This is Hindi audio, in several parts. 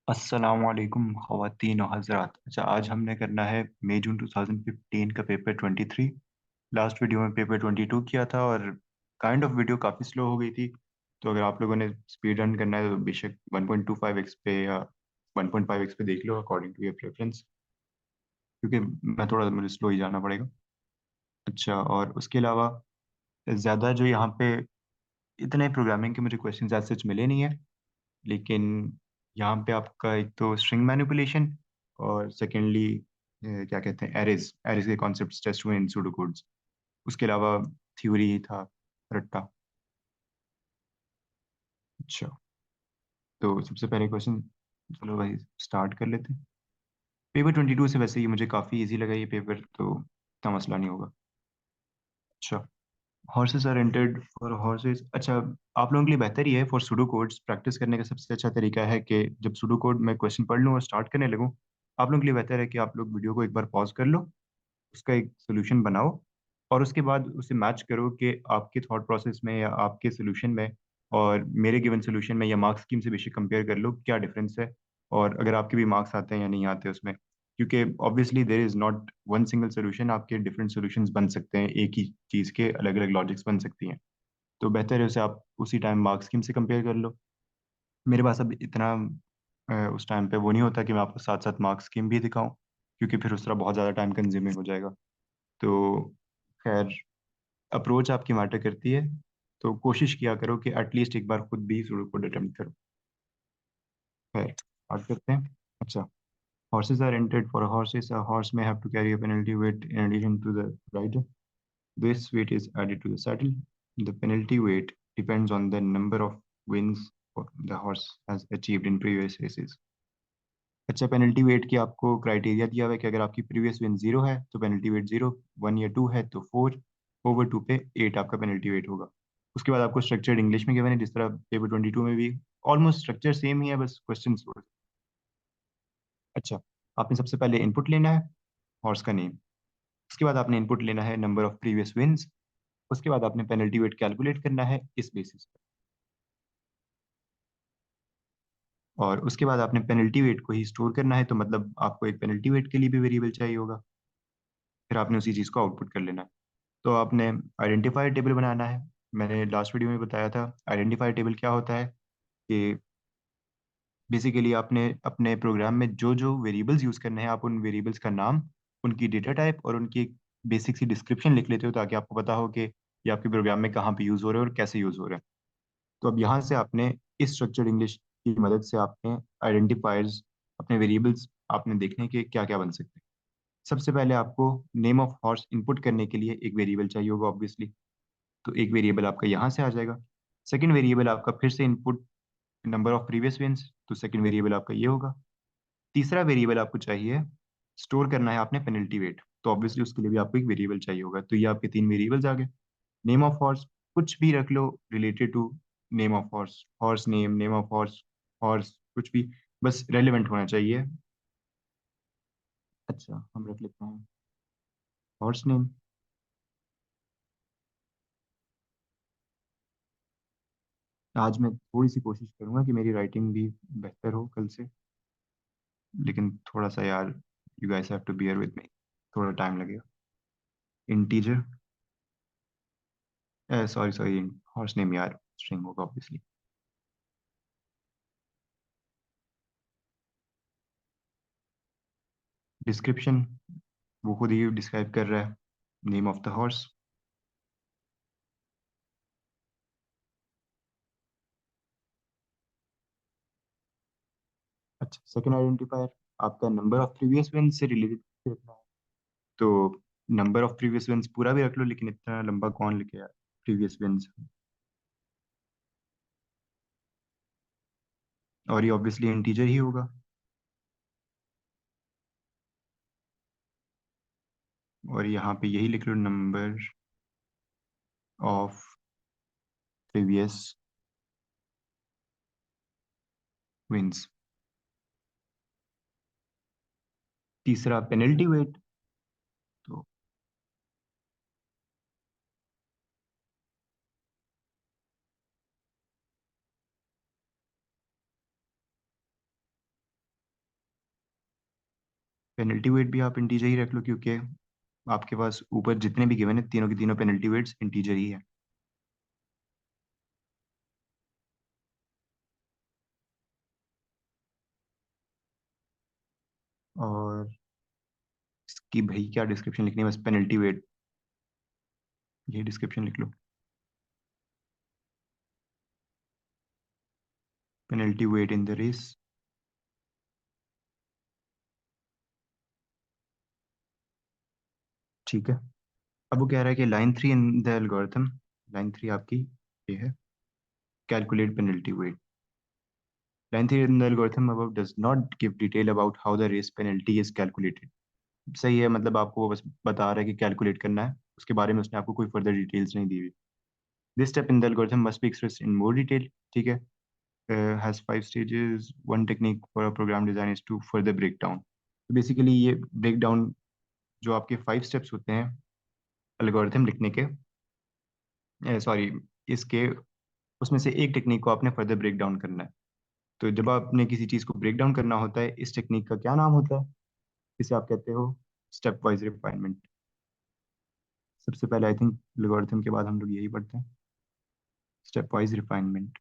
अस्सलामुअलैकुम ख़वातीन और हज़रात। अच्छा, आज हमने करना है मई जून 2015 का पेपर 23। लास्ट वीडियो में पेपर 22 किया था और काइंड ऑफ वीडियो काफ़ी स्लो हो गई थी। तो अगर आप लोगों ने स्पीड रन करना है तो बेशक 1.25x पे या 1.5x पे देख लो अकॉर्डिंग टू योर प्रेफरेंस, क्योंकि मैं थोड़ा मुझे स्लो ही जाना पड़ेगा। अच्छा, और उसके अलावा ज़्यादा जो यहाँ पे इतने प्रोग्रामिंग के मुझे क्वेश्चन एज सच मिले नहीं है, लेकिन यहाँ पे आपका एक तो स्ट्रिंग मैनिपुलेशन और सेकेंडली क्या कहते हैं एरेज एरेज के कॉन्सेप्ट्स टेस्ट हुए इन सूडो कोड्स। उसके अलावा थ्योरी ही था रट्टा। अच्छा, तो सबसे पहले क्वेश्चन, चलो भाई स्टार्ट कर लेते हैं। पेपर 22 से वैसे ही मुझे काफ़ी इजी लगा ये पेपर, तो इतना मसला नहीं होगा। अच्छा, horses are entered for horses. अच्छा, आप लोगों के लिए बेहतर ही है फॉर सुडो कोड्स प्रैक्टिस करने का सबसे अच्छा तरीका है कि जब सुडो कोड मैं क्वेश्चन पढ़ लूँ और स्टार्ट करने लगूँ, आप लोगों के लिए बेहतर है कि आप लोग वीडियो को एक बार पॉज कर लो, उसका एक सोल्यूशन बनाओ और उसके बाद उसे मैच करो कि आपके थॉट प्रोसेस में या आपके सोल्यूशन में और मेरे गिवन सोल्यूशन में या मार्क्स स्कीम से बेशक कंपेयर कर लो क्या डिफरेंस है, और अगर आपके भी मार्क्स आते हैं या नहीं आते उसमें, क्योंकि obviously there is not one single solution, आपके डिफरेंट सोल्यूशंस बन सकते हैं, एक ही चीज़ के अलग अलग लॉजिक्स बन सकती हैं। तो बेहतर है उसे आप उसी टाइम मार्क्स स्कीम से कंपेयर कर लो। मेरे पास अब इतना उस टाइम पे वो नहीं होता कि मैं आपको साथ साथ मार्क्स स्कीम भी दिखाऊं, क्योंकि फिर उस तरह बहुत ज़्यादा टाइम कंज्यूमिंग हो जाएगा। तो खैर, अप्रोच आपकी मैटर करती है, तो कोशिश किया करो कि एटलीस्ट एक बार खुद भी सुडो कोड अटेम्प्ट करो। खैर, बात करते हैं। अच्छा, horses are entered for horses. A horse may have to carry a penalty weight in addition to the rider. This weight is added to the saddle. The penalty weight depends on the number of wins the horse has achieved in previous races. अच्छा, पेनल्टी वेट की आपको क्राइटेरिया दिया हुआ है कि अगर आपकी प्रीवियस विन जीरो है तो पेनल्टी वेट जीरो, वन या टू है तो फोर, ओवर टू पे एट आपका पेनल्टी वेट होगा। उसके बाद आपको स्ट्रक्चर्ड इंग्लिश में गिवन है, जिस तरह पेपर 22 में भी ऑलमोस्ट स्ट्रक्चर सेम ही है, बस क्वेश्चन। अच्छा, आपने सबसे पहले इनपुट लेना है हॉर्स का नेम, उसके बाद आपने इनपुट लेना है नंबर ऑफ प्रीवियस विन्स, उसके बाद आपने पेनल्टी वेट कैलकुलेट करना है इस बेसिस पर, और उसके बाद आपने पेनल्टी वेट को ही स्टोर करना है, तो मतलब आपको एक पेनल्टी वेट के लिए भी वेरिएबल चाहिए होगा, फिर आपने उसी चीज़ को आउटपुट कर लेना है। तो आपने आइडेंटिफायर टेबल बनाना है। मैंने लास्ट वीडियो में बताया था आइडेंटिफायर टेबल क्या होता है, कि बेसिकली आपने अपने प्रोग्राम में जो जो वेरिएबल्स यूज़ करने हैं, आप उन वेरिएबल्स का नाम, उनकी डेटा टाइप और उनकी एक बेसिक सी डिस्क्रिप्शन लिख लेते हो, ताकि आपको पता हो कि ये आपके प्रोग्राम में कहाँ पे यूज़ हो रहे हैं और कैसे यूज़ हो रहे हैं। तो अब यहाँ से आपने इस स्ट्रक्चर्ड इंग्लिश की मदद से आपने आइडेंटिफायर्स, अपने वेरिएबल्स आपने देखने के क्या क्या बन सकते हैं। सबसे पहले आपको नेम ऑफ हॉर्स इनपुट करने के लिए एक वेरिएबल चाहिए होगा ऑब्वियसली, तो एक वेरिएबल आपका यहाँ से आ जाएगा। सेकंड वेरिएबल आपका फिर से input number of previous wins, तो सेकंड वेरिएबल आपका ये होगा। तीसरा वेरिएबल आपको चाहिए, स्टोर करना है आपने पेनल्टी वेट, तो ऑब्वियसली उसके लिए भी आपको एक वेरिएबल चाहिए होगा। तो ये आपके तीन वेरिएबल्स आ गए। नेम ऑफ हॉर्स कुछ भी रख लो related to name of horse, horse name, name of horse, horse कुछ भी, बस रेलिवेंट होना चाहिए। अच्छा, हम रख लेते हैं हॉर्स नेम। आज मैं थोड़ी सी कोशिश करूंगा कि मेरी राइटिंग भी बेहतर हो कल से, लेकिन थोड़ा सा यार, you guys have to bear with me, थोड़ा टाइम लगेगा। Integer, sorry sorry, horse name यार, स्ट्रिंग होगा ऑब्वियसली। डिस्क्रिप्शन, वो खुद ही डिस्क्राइब कर रहा है नेम ऑफ द हॉर्स। अच्छा, सेकंड आइडेंटिफायर आपका नंबर ऑफ प्रीवियस विंस से रिलेटेड रखना है, तो नंबर ऑफ प्रीवियस विंस पूरा भी रख लो, लेकिन इतना लंबा कौन लिखे यार प्रीवियस विंस, और ये ऑब्वियसली इंटीजर ही होगा। और यहाँ पे यही लिख लो, नंबर ऑफ प्रीवियस विंस। तीसरा पेनल्टी वेट, तो पेनल्टी वेट भी आप इंटीजर ही रख लो, क्योंकि आपके पास ऊपर जितने भी गिवन है तीनों के तीनों पेनल्टी वेट्स इंटीजर ही है। और इसकी भाई क्या डिस्क्रिप्शन लिखनी है, बस पेनल्टी वेट, ये डिस्क्रिप्शन लिख लो। Penalty weight in the race. ठीक है। अब वो कह रहा है कि line 3 in the algorithm, line 3 आपकी ये है, calculate penalty weight. Line 3 in the algorithm above does not give detail about how the race penalty is calculated। सही है, मतलब आपको वो बस बता रहा है कि कैलकुलेट करना है, उसके बारे में उसने आपको कोई फर्दर डिटेल्स नहीं दी हुई। This step in the algorithm must be expressed in more detail. ठीक है। Has 5 stages, one technique for a program design is to further break down. तो बेसिकली ये ब्रेक डाउन, जो आपके 5 स्टेप्स होते हैं एल्गोरिथम लिखने के, सॉरी, इसके, उसमें से एक टेक्निक को आपने फर्दर ब्रेक डाउन करना है। तो जब आपने किसी चीज़ को ब्रेक डाउन करना होता है, इस टेक्निक का क्या नाम होता है? इसे आप कहते हो स्टेप वाइज रिफाइनमेंट। सबसे पहले आई थिंक एल्गोरिथम के बाद हम लोग यही पढ़ते हैं, स्टेप वाइज रिफाइनमेंट।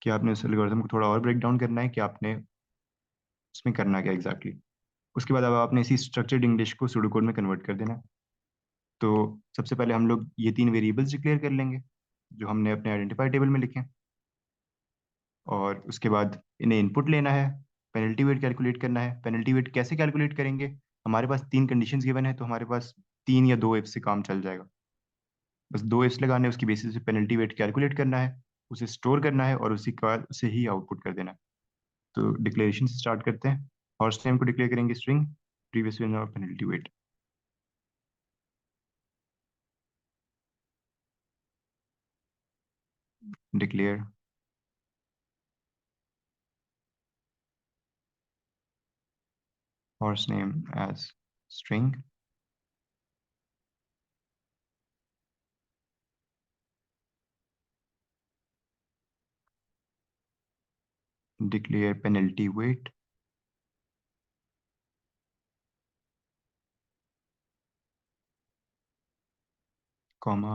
कि आपने उस एल्गोरिथम को थोड़ा और ब्रेक डाउन करना है, कि आपने उसमें करना क्या एग्जैक्टली exactly। उसके बाद अब आपने इसी स्ट्रक्चर्ड इंग्लिश को सूडो कोड में कन्वर्ट कर देना है। तो सबसे पहले हम लोग ये 3 वेरिएबल्स डिक्लेयर कर लेंगे जो हमने अपने आइडेंटिफाई टेबल में लिखे हैं। और उसके बाद इन्हें इनपुट लेना है, पेनल्टी वेट कैलकुलेट करना है। पेनल्टी वेट कैसे कैलकुलेट करेंगे? हमारे पास 3 कंडीशंस गिवन है, तो हमारे पास 3 या 2 इफ से काम चल जाएगा। बस 2 इफ्स लगाने, उसकी बेसिस पे पेनल्टी वेट कैलकुलेट करना है, उसे स्टोर करना है और उसी के बाद उसे ही आउटपुट कर देना है। तो डिक्लेरेशन से स्टार्ट करते हैं। हॉर्स नेम को डिक्लेयर करेंगे स्ट्रिंग प्रीवियस विनर और penalty weight. Declare horse name as string, declare penalty weight, comma,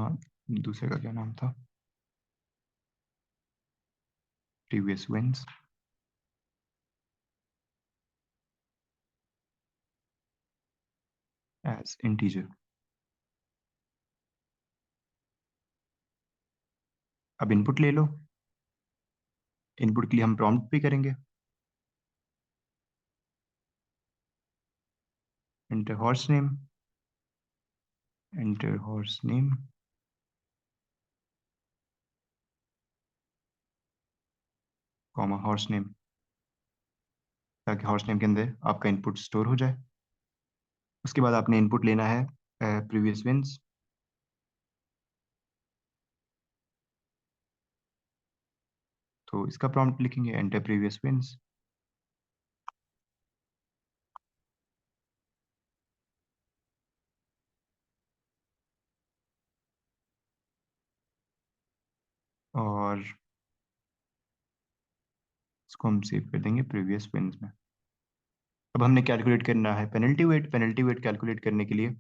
दूसरे का क्या नाम था, प्रीवियस विंस एज इंटीजर। अब इनपुट ले लो। इनपुट के लिए हम प्रॉम्प्ट भी करेंगे, enter horse name, enter horse name, comma horse name, ताकि हॉर्स नेम के अंदर आपका इनपुट स्टोर हो जाए। उसके बाद आपने इनपुट लेना है प्रीवियस विंस, तो इसका प्रॉम्प्ट लिखेंगे एंटर प्रीवियस विंस। और इसको हम सेव कर देंगे प्रीवियस विंस में। अब हमने कैलकुलेट करना है penalty weight. Penalty weight calculate करने के लिए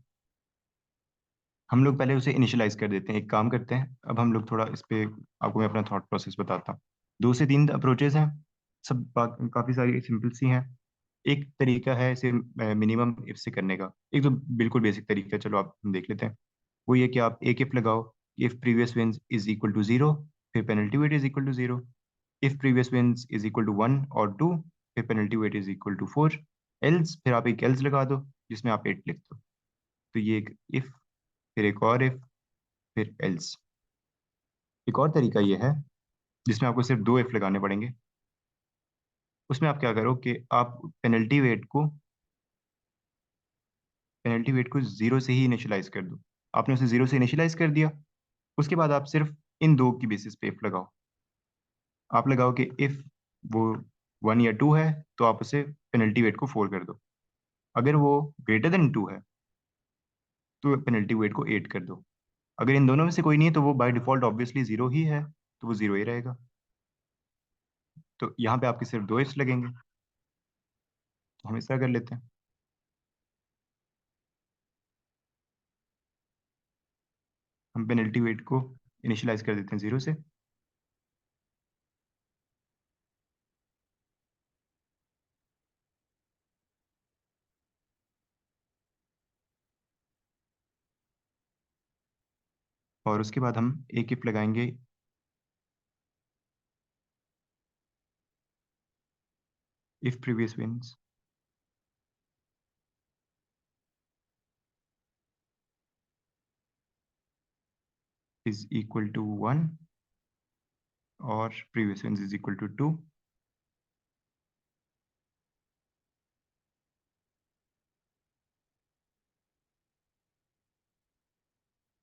हम लोग पहले उसे इनिशियलाइज कर देते हैं। एक काम करते हैं, अब हम लोग थोड़ा इस पे आपको मैं अपना थॉट प्रोसेस बताता हूँ। 2 से 3 अप्रोचेज हैं, सब काफ़ी सारी सिंपल सी हैं। एक तरीका है इसे मिनिमम इफ से करने का। एक तो बिल्कुल बेसिक तरीका है, चलो आप हम देख लेते हैं। वो ये कि आप एक इफ लगाओ, if previous wins is equal to 0, फिर penalty weight is equal to 0। If previous wins is equal to 1 और 2, फिर penalty weight is equal to 4। Else, फिर आप एक एल्स लगा दो जिसमें आप 8 लिख दो। तो ये एक इफ, फिर एक और इफ, फिर एल्स। एक और तरीका ये है जिसमें आपको सिर्फ 2 इफ लगाने पड़ेंगे। उसमें आप क्या करो कि आप पेनल्टी वेट को 0 से ही इनिशियलाइज कर दो। आपने उसे 0 से इनिशियलाइज कर दिया, उसके बाद आप सिर्फ इन दो की बेसिस पे इफ लगाओ। आप लगाओ कि इफ वो 1 या 2 है, तो आप उसे पेनल्टी वेट को 4 कर दो। अगर वो greater than 2 है, तो पेनल्टी वेट को 8 कर दो। अगर इन दोनों में से कोई नहीं है, तो वो बाय डिफॉल्ट ऑब्वियसली 0 ही है, तो वो 0 ही रहेगा। तो यहाँ पे आपके सिर्फ 2 इफ्स लगेंगे। तो हम इस तरह कर लेते हैं। हम पेनल्टी वेट को इनिशियलाइज कर देते हैं 0 से। और उसके बाद हम एक इफ लगाएंगे। If previous wins is equal to 1 और previous wins is equal to 2।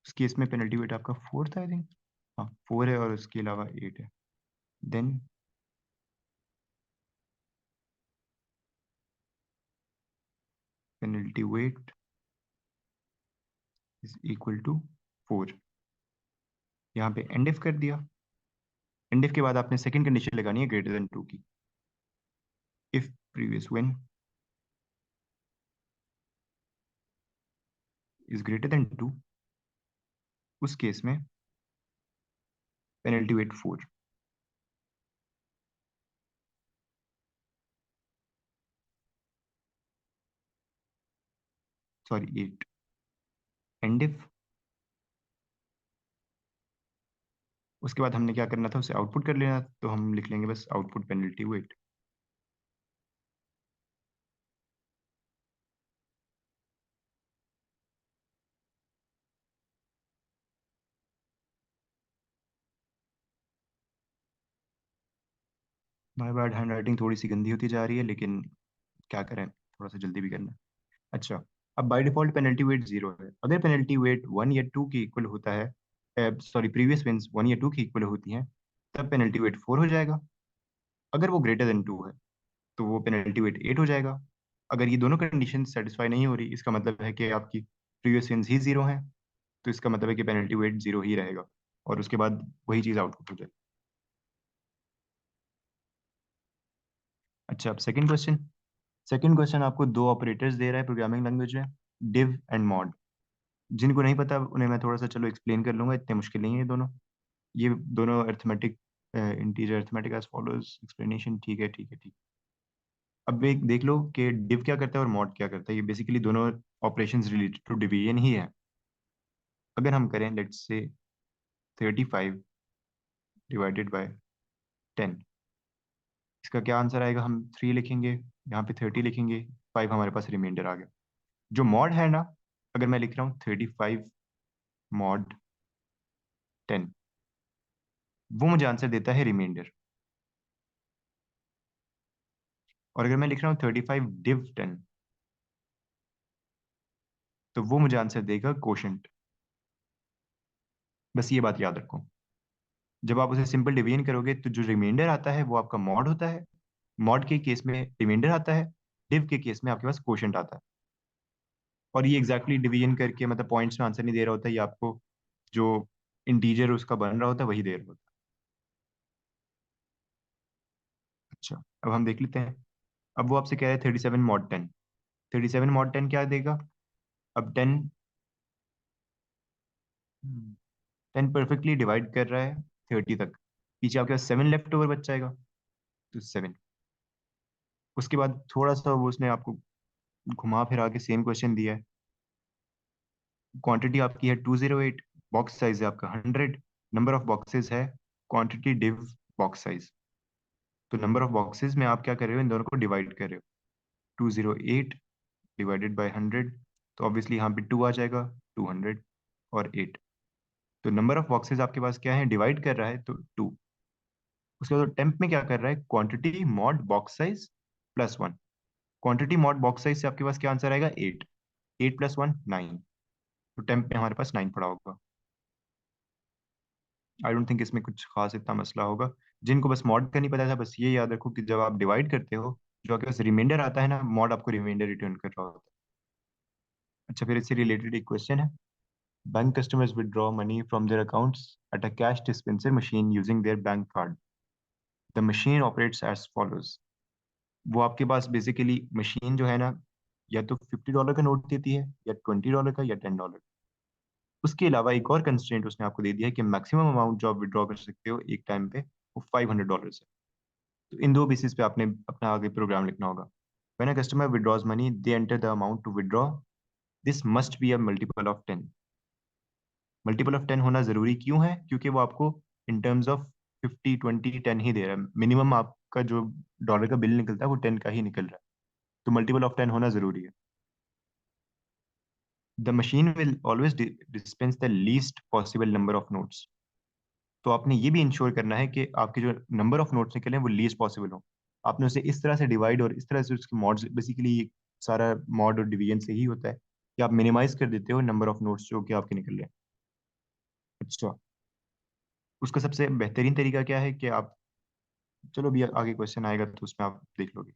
उस केस में पेनल्टी वेट आपका 4 था आई थिंक। हाँ 4 है और उसके अलावा 8 है। Then penalty weight is equal to 4। यहाँ पे एंड इफ कर दिया। एंड इफ के बाद आपने सेकंड कंडीशन लगानी है ग्रेटर देन 2 की। If previous win is greater than 2, उस केस में penalty weight 4, sorry 8। And if उसके बाद हमने क्या करना था, उसे आउटपुट कर लेना, तो हम लिख लेंगे बस output penalty weight. My bad, handwriting थोड़ी सी गंदी होती जा रही है, लेकिन क्या करें, थोड़ा सा जल्दी भी करना है। अच्छा, अब बाय डिफॉल्ट पेनल्टी वेट 0 है। अगर पेनल्टी वेट 1 या 2 के इक्वल होता है, सॉरी प्रीवियस विंस 1 या 2 की इक्वल होती हैं, तब पेनल्टी वेट 4 हो जाएगा। अगर वो ग्रेटर देन 2 है तो वो पेनल्टी वेट 8 हो जाएगा। अगर ये दोनों कंडीशन सेटिस्फाई नहीं हो रही, इसका मतलब है कि आपकी प्रीवियस विंस ही 0 है, तो इसका मतलब है कि पेनल्टी वेट 0 ही रहेगा और उसके बाद वही चीज़ आउटपुट हो जाएगी। अच्छा, अब सेकंड क्वेश्चन। सेकंड क्वेश्चन आपको दो ऑपरेटर्स दे रहा है प्रोग्रामिंग लैंग्वेज में, डिव एंड मॉड। जिनको नहीं पता उन्हें मैं थोड़ा सा चलो एक्सप्लेन कर लूंगा, इतने मुश्किल नहीं है ये दोनों। ये दोनों arithmetic, integer arithmetic as follows explanation. ठीक है ठीक है ठीक। अब एक देख लो कि डिव क्या करता है और मॉड क्या करता है। ये बेसिकली दोनों ऑपरेशंस रिलेटेड टू डिवीजन ही है। अगर हम करें लेट्स से 35 डिवाइडेड बाय 10, इसका क्या आंसर आएगा? हम 3 लिखेंगे, यहाँ पे 30 लिखेंगे, 5 हमारे पास रिमाइंडर आ गया। जो मॉड है ना, अगर मैं लिख रहा हूँ 35 मॉड 10, वो मुझे आंसर देता है रिमाइंडर। और अगर मैं लिख रहा हूँ 35 डिव 10, तो वो मुझे आंसर देगा कोशेंट। बस ये बात याद रखो। जब आप उसे सिंपल डिवीजन करोगे तो जो रिमाइंडर आता है वो आपका मॉड होता है। मॉड के केस में रिमाइंडर आता है, डिव के केस में आपके पास कोशेंट आता है। और ये एग्जैक्टली डिवीजन करके, मतलब पॉइंट्स में आंसर नहीं दे रहा होता, ये आपको जो इंटीजर उसका बन रहा होता है वही दे रहा होता है। अच्छा, अब हम देख लेते हैं। अब वो आपसे कह रहे हैं 37 mod 10। 37 mod 10 क्या देगा? अब 10 परफेक्टली डिवाइड कर रहा है 30 तक। पीछे आपके पास 7 लेफ्ट ओवर बच जाएगा, तो 7। उसके बाद थोड़ा सा वो उसने आपको घुमा फिरा के सेम क्वेश्चन दिया है। क्वांटिटी आपकी है 208, बॉक्स साइज है आपका 100, नंबर ऑफ बॉक्सेस है क्वांटिटी डिव बॉक्स साइज। तो नंबर ऑफ बॉक्सेस में आप क्या कर रहे हो, इन दोनों को डिवाइड कर रहे हो। 208 डिवाइडेड बाय 100, तो ऑब्वियसली यहाँ पे 2 आ जाएगा, 200 और 8। तो नंबर ऑफ बॉक्सेस आपके पास क्या है, डिवाइड कर रहा है तो 2। उसके बाद टेम्प में क्या कर रहा है, quantity mod box size plus 1। Quantity mod box size से आपके पास क्या आंसर आएगा, 8। 8 प्लस 1 9। तो टेम्प में हमारे पास 9 पड़ा होगा। आई डोंट थिंक इसमें कुछ खास इतना मसला होगा। जिनको बस मॉड का नहीं पता था, बस ये याद रखो कि जब आप डिवाइड करते हो, जो आपके पास रिमाइंडर आता है ना, मॉड आपको रिमाइंडर रिटर्न कर रहा होता है। अच्छा, फिर इससे रिलेटेड एक क्वेश्चन है। Bank customers withdraw money from their accounts at a cash dispenser machine using their bank card. The machine operates as follows. वो आपके पास बेसिकली मशीन जो है ना, या तो $50 का नोट देती है, या $20 का, या $10। उसके अलावा एक और कंस्ट्रेंट उसने आपको दे दिया है कि मैक्सिमम अमाउंट जो आप विड्रॉ कर सकते हो एक टाइम पे, वो $500 है। तो इन दो बेसिस पे आपने अपना आगे प्रोग्राम लिखना होगा। When a customer withdraws money, they enter the amount to withdraw, this must be a multiple of 10। Multiple of 10 होना जरूरी क्यों है? क्योंकि वो आपको इन टर्म्स ऑफ 50, 20, 10 ही दे रहा है। मिनिमम आपका जो डॉलर का बिल निकलता है वो 10 का ही निकल रहा है। तो मल्टीपल ऑफ 10 होना जरूरी है। The machine will always dispense the least possible number of notes. तो आपने ये भी इंश्योर करना है कि आपके जो नंबर ऑफ नोट्स निकले वो लीस्ट पॉसिबल हो। आपने उसे इस तरह से डिवाइड और इस तरह से उसके मॉड्स, बेसिकली सारा मॉड और डिवीजन से ही होता है कि आप मिनिमाइज कर देते हो नंबर ऑफ नोट्स जो कि आपके निकल रहे हैं। अच्छा, उसका सबसे बेहतरीन तरीका क्या है कि आप, चलो भी आगे क्वेश्चन आएगा तो उसमें आप देख लोगे।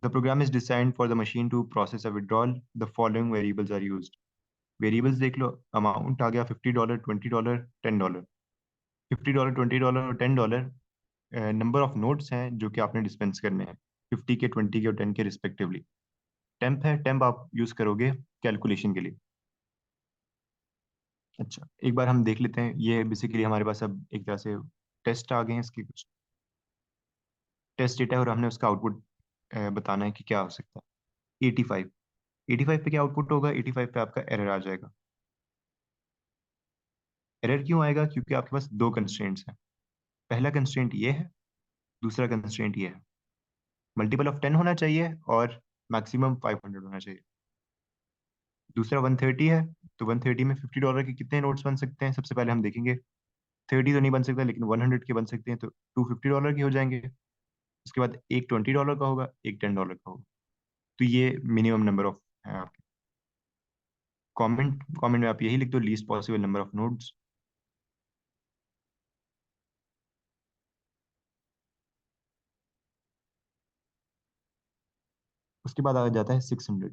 The program is designed for the machine to process a withdrawal, the following variables are used. Variables देख लो, अमाउंट आ गया $50, $20, $10। $50, $20 और $10 नंबर ऑफ नोट्स हैं जो कि आपने डिस्पेंस करने हैं, 50 के, 20 के और 10 के रिस्पेक्टिवली। टेम्प है, टेम्प आप यूज करोगे कैलकुलेशन के लिए। अच्छा, एक बार हम देख लेते हैं। ये बेसिकली हमारे पास अब एक तरह से टेस्ट आ गए हैं, इसके कुछ टेस्ट डेटा है और हमने उसका आउटपुट बताना है कि क्या हो सकता है। 85, 85 पे क्या आउटपुट होगा? 85 पे आपका एरर आ जाएगा। एरर क्यों आएगा? क्योंकि आपके पास दो कंस्ट्रेंट्स हैं। पहला कंस्ट्रेंट ये है, दूसरा कंस्ट्रेंट ये है। मल्टीपल ऑफ 10 होना चाहिए और मैक्सिमम 500 होना चाहिए। दूसरा 130 है, तो 130 में $50 के कितने नोट्स बन सकते हैं? सबसे पहले हम देखेंगे। 30 तो नहीं बन सकता, लेकिन 100 के बन सकते हैं, तो $250 के हो जाएंगे। उसके बाद एक $20 का होगा, एक $10 का होगा। तो ये मिनिमम नंबर ऑफ है आपके। कमेंट कमेंट में आप यही लिख दो, least possible number of nodes. उसके बाद आ जाता है 600।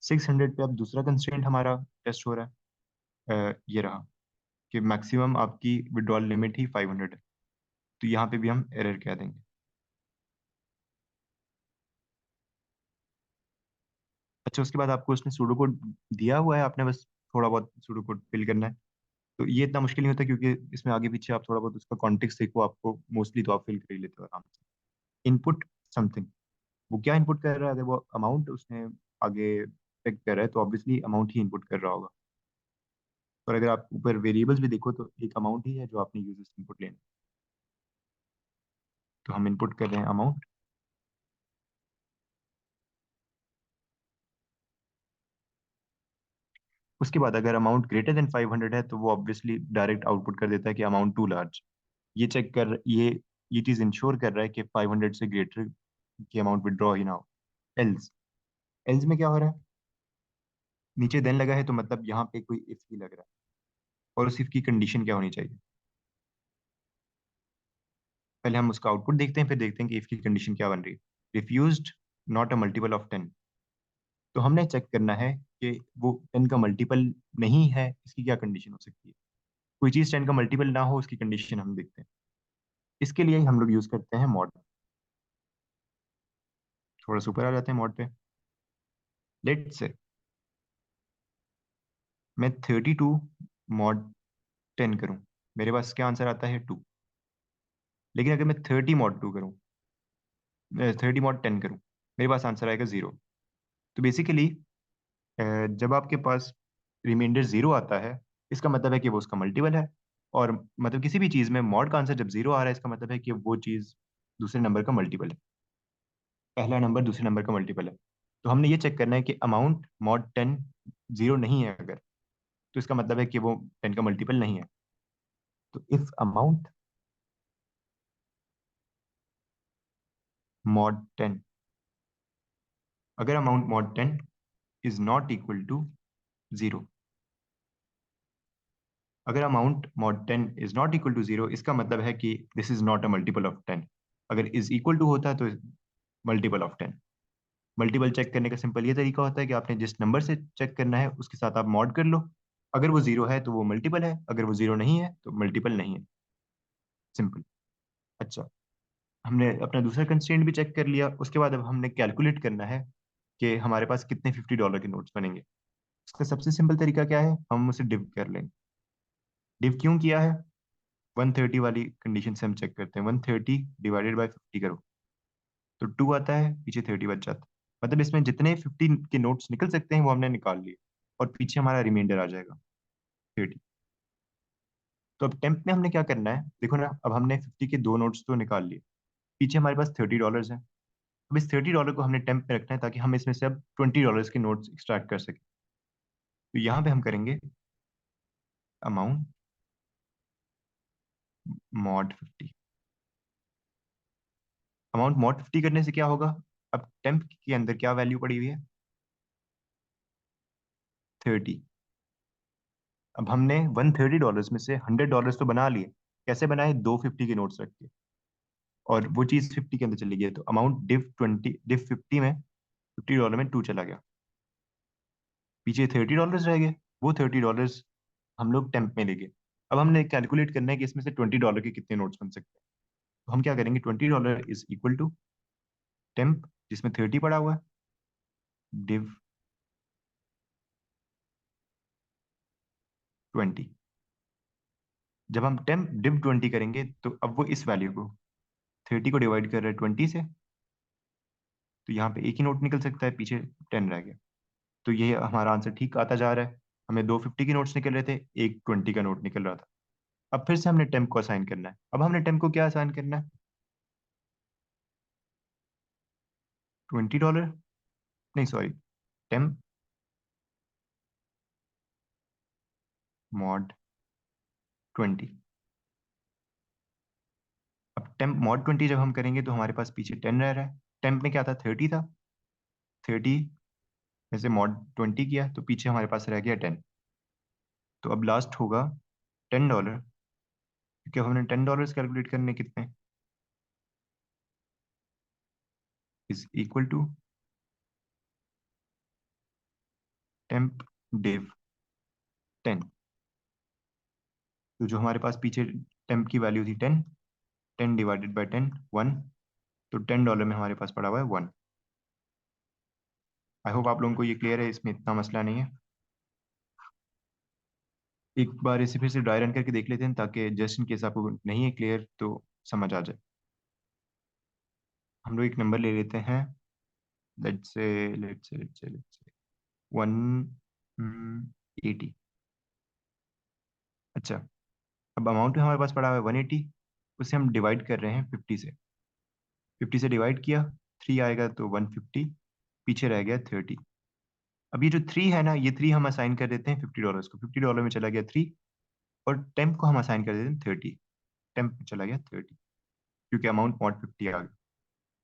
600 पे अब दूसरा कंस्ट्रेंट हमारा टेस्ट हो रहा है। ये रहा कि मैक्सिमम आपकी विड्रॉल लिमिट ही 500 है। तो यहाँ पे भी हम एरर कह देंगे। अच्छा, उसके बाद आपको उसने सूडो कोड दिया हुआ है, आपने बस थोड़ा बहुत सूडो कोड फिल करना है। तो ये इतना मुश्किल नहीं होता, क्योंकि इसमें आगे पीछे आप थोड़ा बहुत उसका कॉन्टेक्स्ट देखो, आपको मोस्टली तो आप फिल कर ही लेते हो आराम से। इनपुट समथिंग, वो क्या इनपुट कर रहा है? अगर वो अमाउंट उसने आगे चेक कर रहा है तो ऑब्वियसली अमाउंट ही इनपुट कर रहा होगा। और अगर आप ऊपर वेरिएबल्स भी देखो तो एक अमाउंट ही है जो आपने यूजर्स इनपुट लेना है। तो हम इनपुट कर रहे हैं अमाउंट। उसके बाद अगर अमाउंट ग्रेटर देन 500 है तो वो ऑब्वियसली डायरेक्ट आउटपुट कर देता है कि अमाउंट टू लार्ज। ये चीज इंश्योर कर रहा है कि 500 से ग्रेटर की अमाउंट विड्रॉ ही ना हो। एल्स, एल्स में क्या हो रहा है? नीचे देन लगा है तो मतलब यहाँ पे कोई इफ ही लग रहा है। और उस इफ की कंडीशन क्या होनी चाहिए? पहले हम उसका आउटपुट देखते हैं, फिर देखते हैं कि इफ की कंडीशन क्या बन रही है। Refused, not a multiple of 10। तो हमने चेक करना है कि वो 10 का मल्टीपल नहीं है, इसकी क्या कंडीशन हो सकती है। कोई चीज 10 का मल्टीपल ना हो, उसकी कंडीशन हम देखते हैं। इसके लिए हम लोग यूज करते हैं मॉड। थोड़ा सा ऊपर आ जाते हैं मॉड पे। लेट से मैं 32 मॉड 10 करूं, मेरे पास क्या आंसर आता है? 2। लेकिन अगर मैं 30 मॉड 2 करूं, 30 मॉड 10 करूं, मेरे पास आंसर आएगा 0। तो बेसिकली जब आपके पास रिमाइंडर 0 आता है, इसका मतलब है कि वो उसका मल्टीपल है। और मतलब किसी भी चीज में मॉड का आंसर जब 0 आ रहा है, इसका मतलब है कि वो चीज दूसरे नंबर का मल्टीपल है। पहला नंबर दूसरे नंबर का मल्टीपल है। तो हमने ये चेक करना है कि अमाउंट मॉड 10 0 नहीं है अगर, तो इसका मतलब है कि वो 10 का मल्टीपल नहीं है। तो इफ अमाउंट मॉड 10, अगर amount mod 10 is not equal to 0, अगर amount mod 10 is not equal to 0, इसका मतलब है कि this is not a multiple of 10। अगर इज इक्वल टू होता है तो मल्टीपल ऑफ 10। मल्टीपल चेक करने का सिंपल ये तरीका होता है कि आपने जिस नंबर से चेक करना है उसके साथ आप मॉड कर लो। अगर वो 0 है तो वो मल्टीपल है, अगर वो 0 नहीं है तो मल्टीपल नहीं है। सिंपल। अच्छा, हमने अपना दूसरा कंस्ट्रेंट भी चेक कर लिया। उसके बाद अब हमने कैलकुलेट करना है कि हमारे पास कितने $50 के नोट्स बनेंगे। इसका सबसे सिंपल तरीका क्या है, हम उसे डिव कर लेंगे। डिव क्यों किया है, 130 वाली कंडीशन से हम चेक करते हैं। 130 डिवाइडेड बाई 50 करो तो 2 आता है, पीछे 30 बच जाता है। मतलब इसमें जितने 50 के नोट्स निकल सकते हैं वो हमने निकाल लिए, और पीछे हमारा रिमाइंडर आ जाएगा 30। तो अब टेम्प में हमने क्या करना है, देखो ना, अब हमने 50 के दो नोट्स तो निकाल लिए, पीछे हमारे पास $30 है। अब इस $30 को हमने टेम्प में रखना है ताकि हम इसमें से अब $20 के नोट्स एक्सट्रैक्ट कर सकें। तो यहाँ पे हम करेंगे अमाउंट मॉड 50। अमाउंट मॉड 50 करने से क्या होगा, अब टेम्प के अंदर क्या वैल्यू पड़ी हुई है, 30। अब हमने $130 में से $100 तो बना लिए। कैसे बनाए, दो 50 के नोट्स रख के, और वो चीज 50 के अंदर चली गई, तो अमाउंट डिव 50 में $50 में 2 चला गया, पीछे $30 रह गए। वो $30 हम लोग टेम्प में ले गए। अब हमने कैलकुलेट करना है कि इसमें से $20 के कितने नोट्स बन सकते हैं। तो हम क्या करेंगे, $20 इज इक्वल टू टेम्प जिसमें 30 पड़ा हुआ है, डिव 20। जब हम टेम्प डिव 20 करेंगे तो अब वो इस वैल्यू को 30 को डिवाइड कर रहा है 20 से, तो यहाँ पे एक ही नोट निकल सकता है, पीछे 10 रह गया। तो ये हमारा आंसर ठीक आता जा रहा है। हमें दो 50 के नोट्स निकल रहे थे, एक 20 का नोट निकल रहा था। अब फिर से हमने टेम्प को असाइन करना है। अब हमने टेम्प को क्या असाइन करना है, $20, नहीं सॉरी, टेम्प मॉड 20। अब टेम्प मॉड 20 जब हम करेंगे तो हमारे पास पीछे 10 रह रहा है। टेम्प में क्या था, 30 था, 30 में से मॉड 20 किया तो पीछे हमारे पास रह गया 10। तो अब लास्ट होगा $10, क्योंकि अब हमने $10 कैलकुलेट करने कितने, is equal to temp div 10। तो जो हमारे पास पीछे टेम्प की वैल्यू थी 10, 10 डिवाइडेड बाई 10 1, तो $10 में हमारे पास पड़ा हुआ है 1। आई होप आप लोगों को ये क्लियर है, इसमें इतना मसला नहीं है। एक बार इसे फिर से ड्राई रन करके देख लेते हैं ताकि जस्ट इन केस आपको नहीं है क्लियर तो समझ आ जाए। हम लोग एक नंबर ले लेते हैं, लेट्स से 180। अच्छा, अब अमाउंट हमारे पास पड़ा हुआ है 180, उसे हम डिवाइड कर रहे हैं 50 से। 50 से डिवाइड किया, 3 आएगा तो 150, पीछे रह गया 30। अब ये जो 3 है ना, ये 3 हम असाइन कर देते हैं $50 को, $50 में चला गया 3, और टेम्प को हम असाइन कर देते हैं 30, टेम्प में चला गया 30, क्योंकि अमाउंट मॉड 50 आ गया।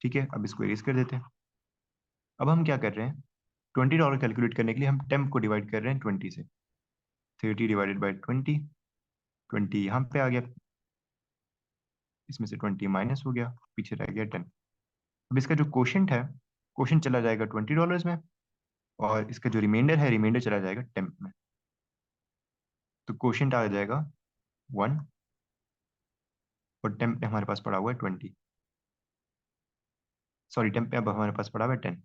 ठीक है, अब इसको इरेज कर देते हैं। अब हम क्या कर रहे हैं, $20 कैलकुलेट करने के लिए हम टेम्प को डिवाइड कर रहे हैं 20 से। 30 डिवाइडेड बाई 20, 20 यहाँ पे आ गया, इसमें से 20 माइनस हो गया, पीछे रह गया 10। अब इसका जो क्वोशंट है, क्वोशंट चला जाएगा $20 में, और इसका जो रिमाइंडर है, रिमाइंडर चला जाएगा टेम्प में। तो क्वोशंट आ जाएगा 1, और टेम्प में हमारे पास पड़ा हुआ है 20, सॉरी टेम्प में अब हमारे पास पड़ा हुआ है 10।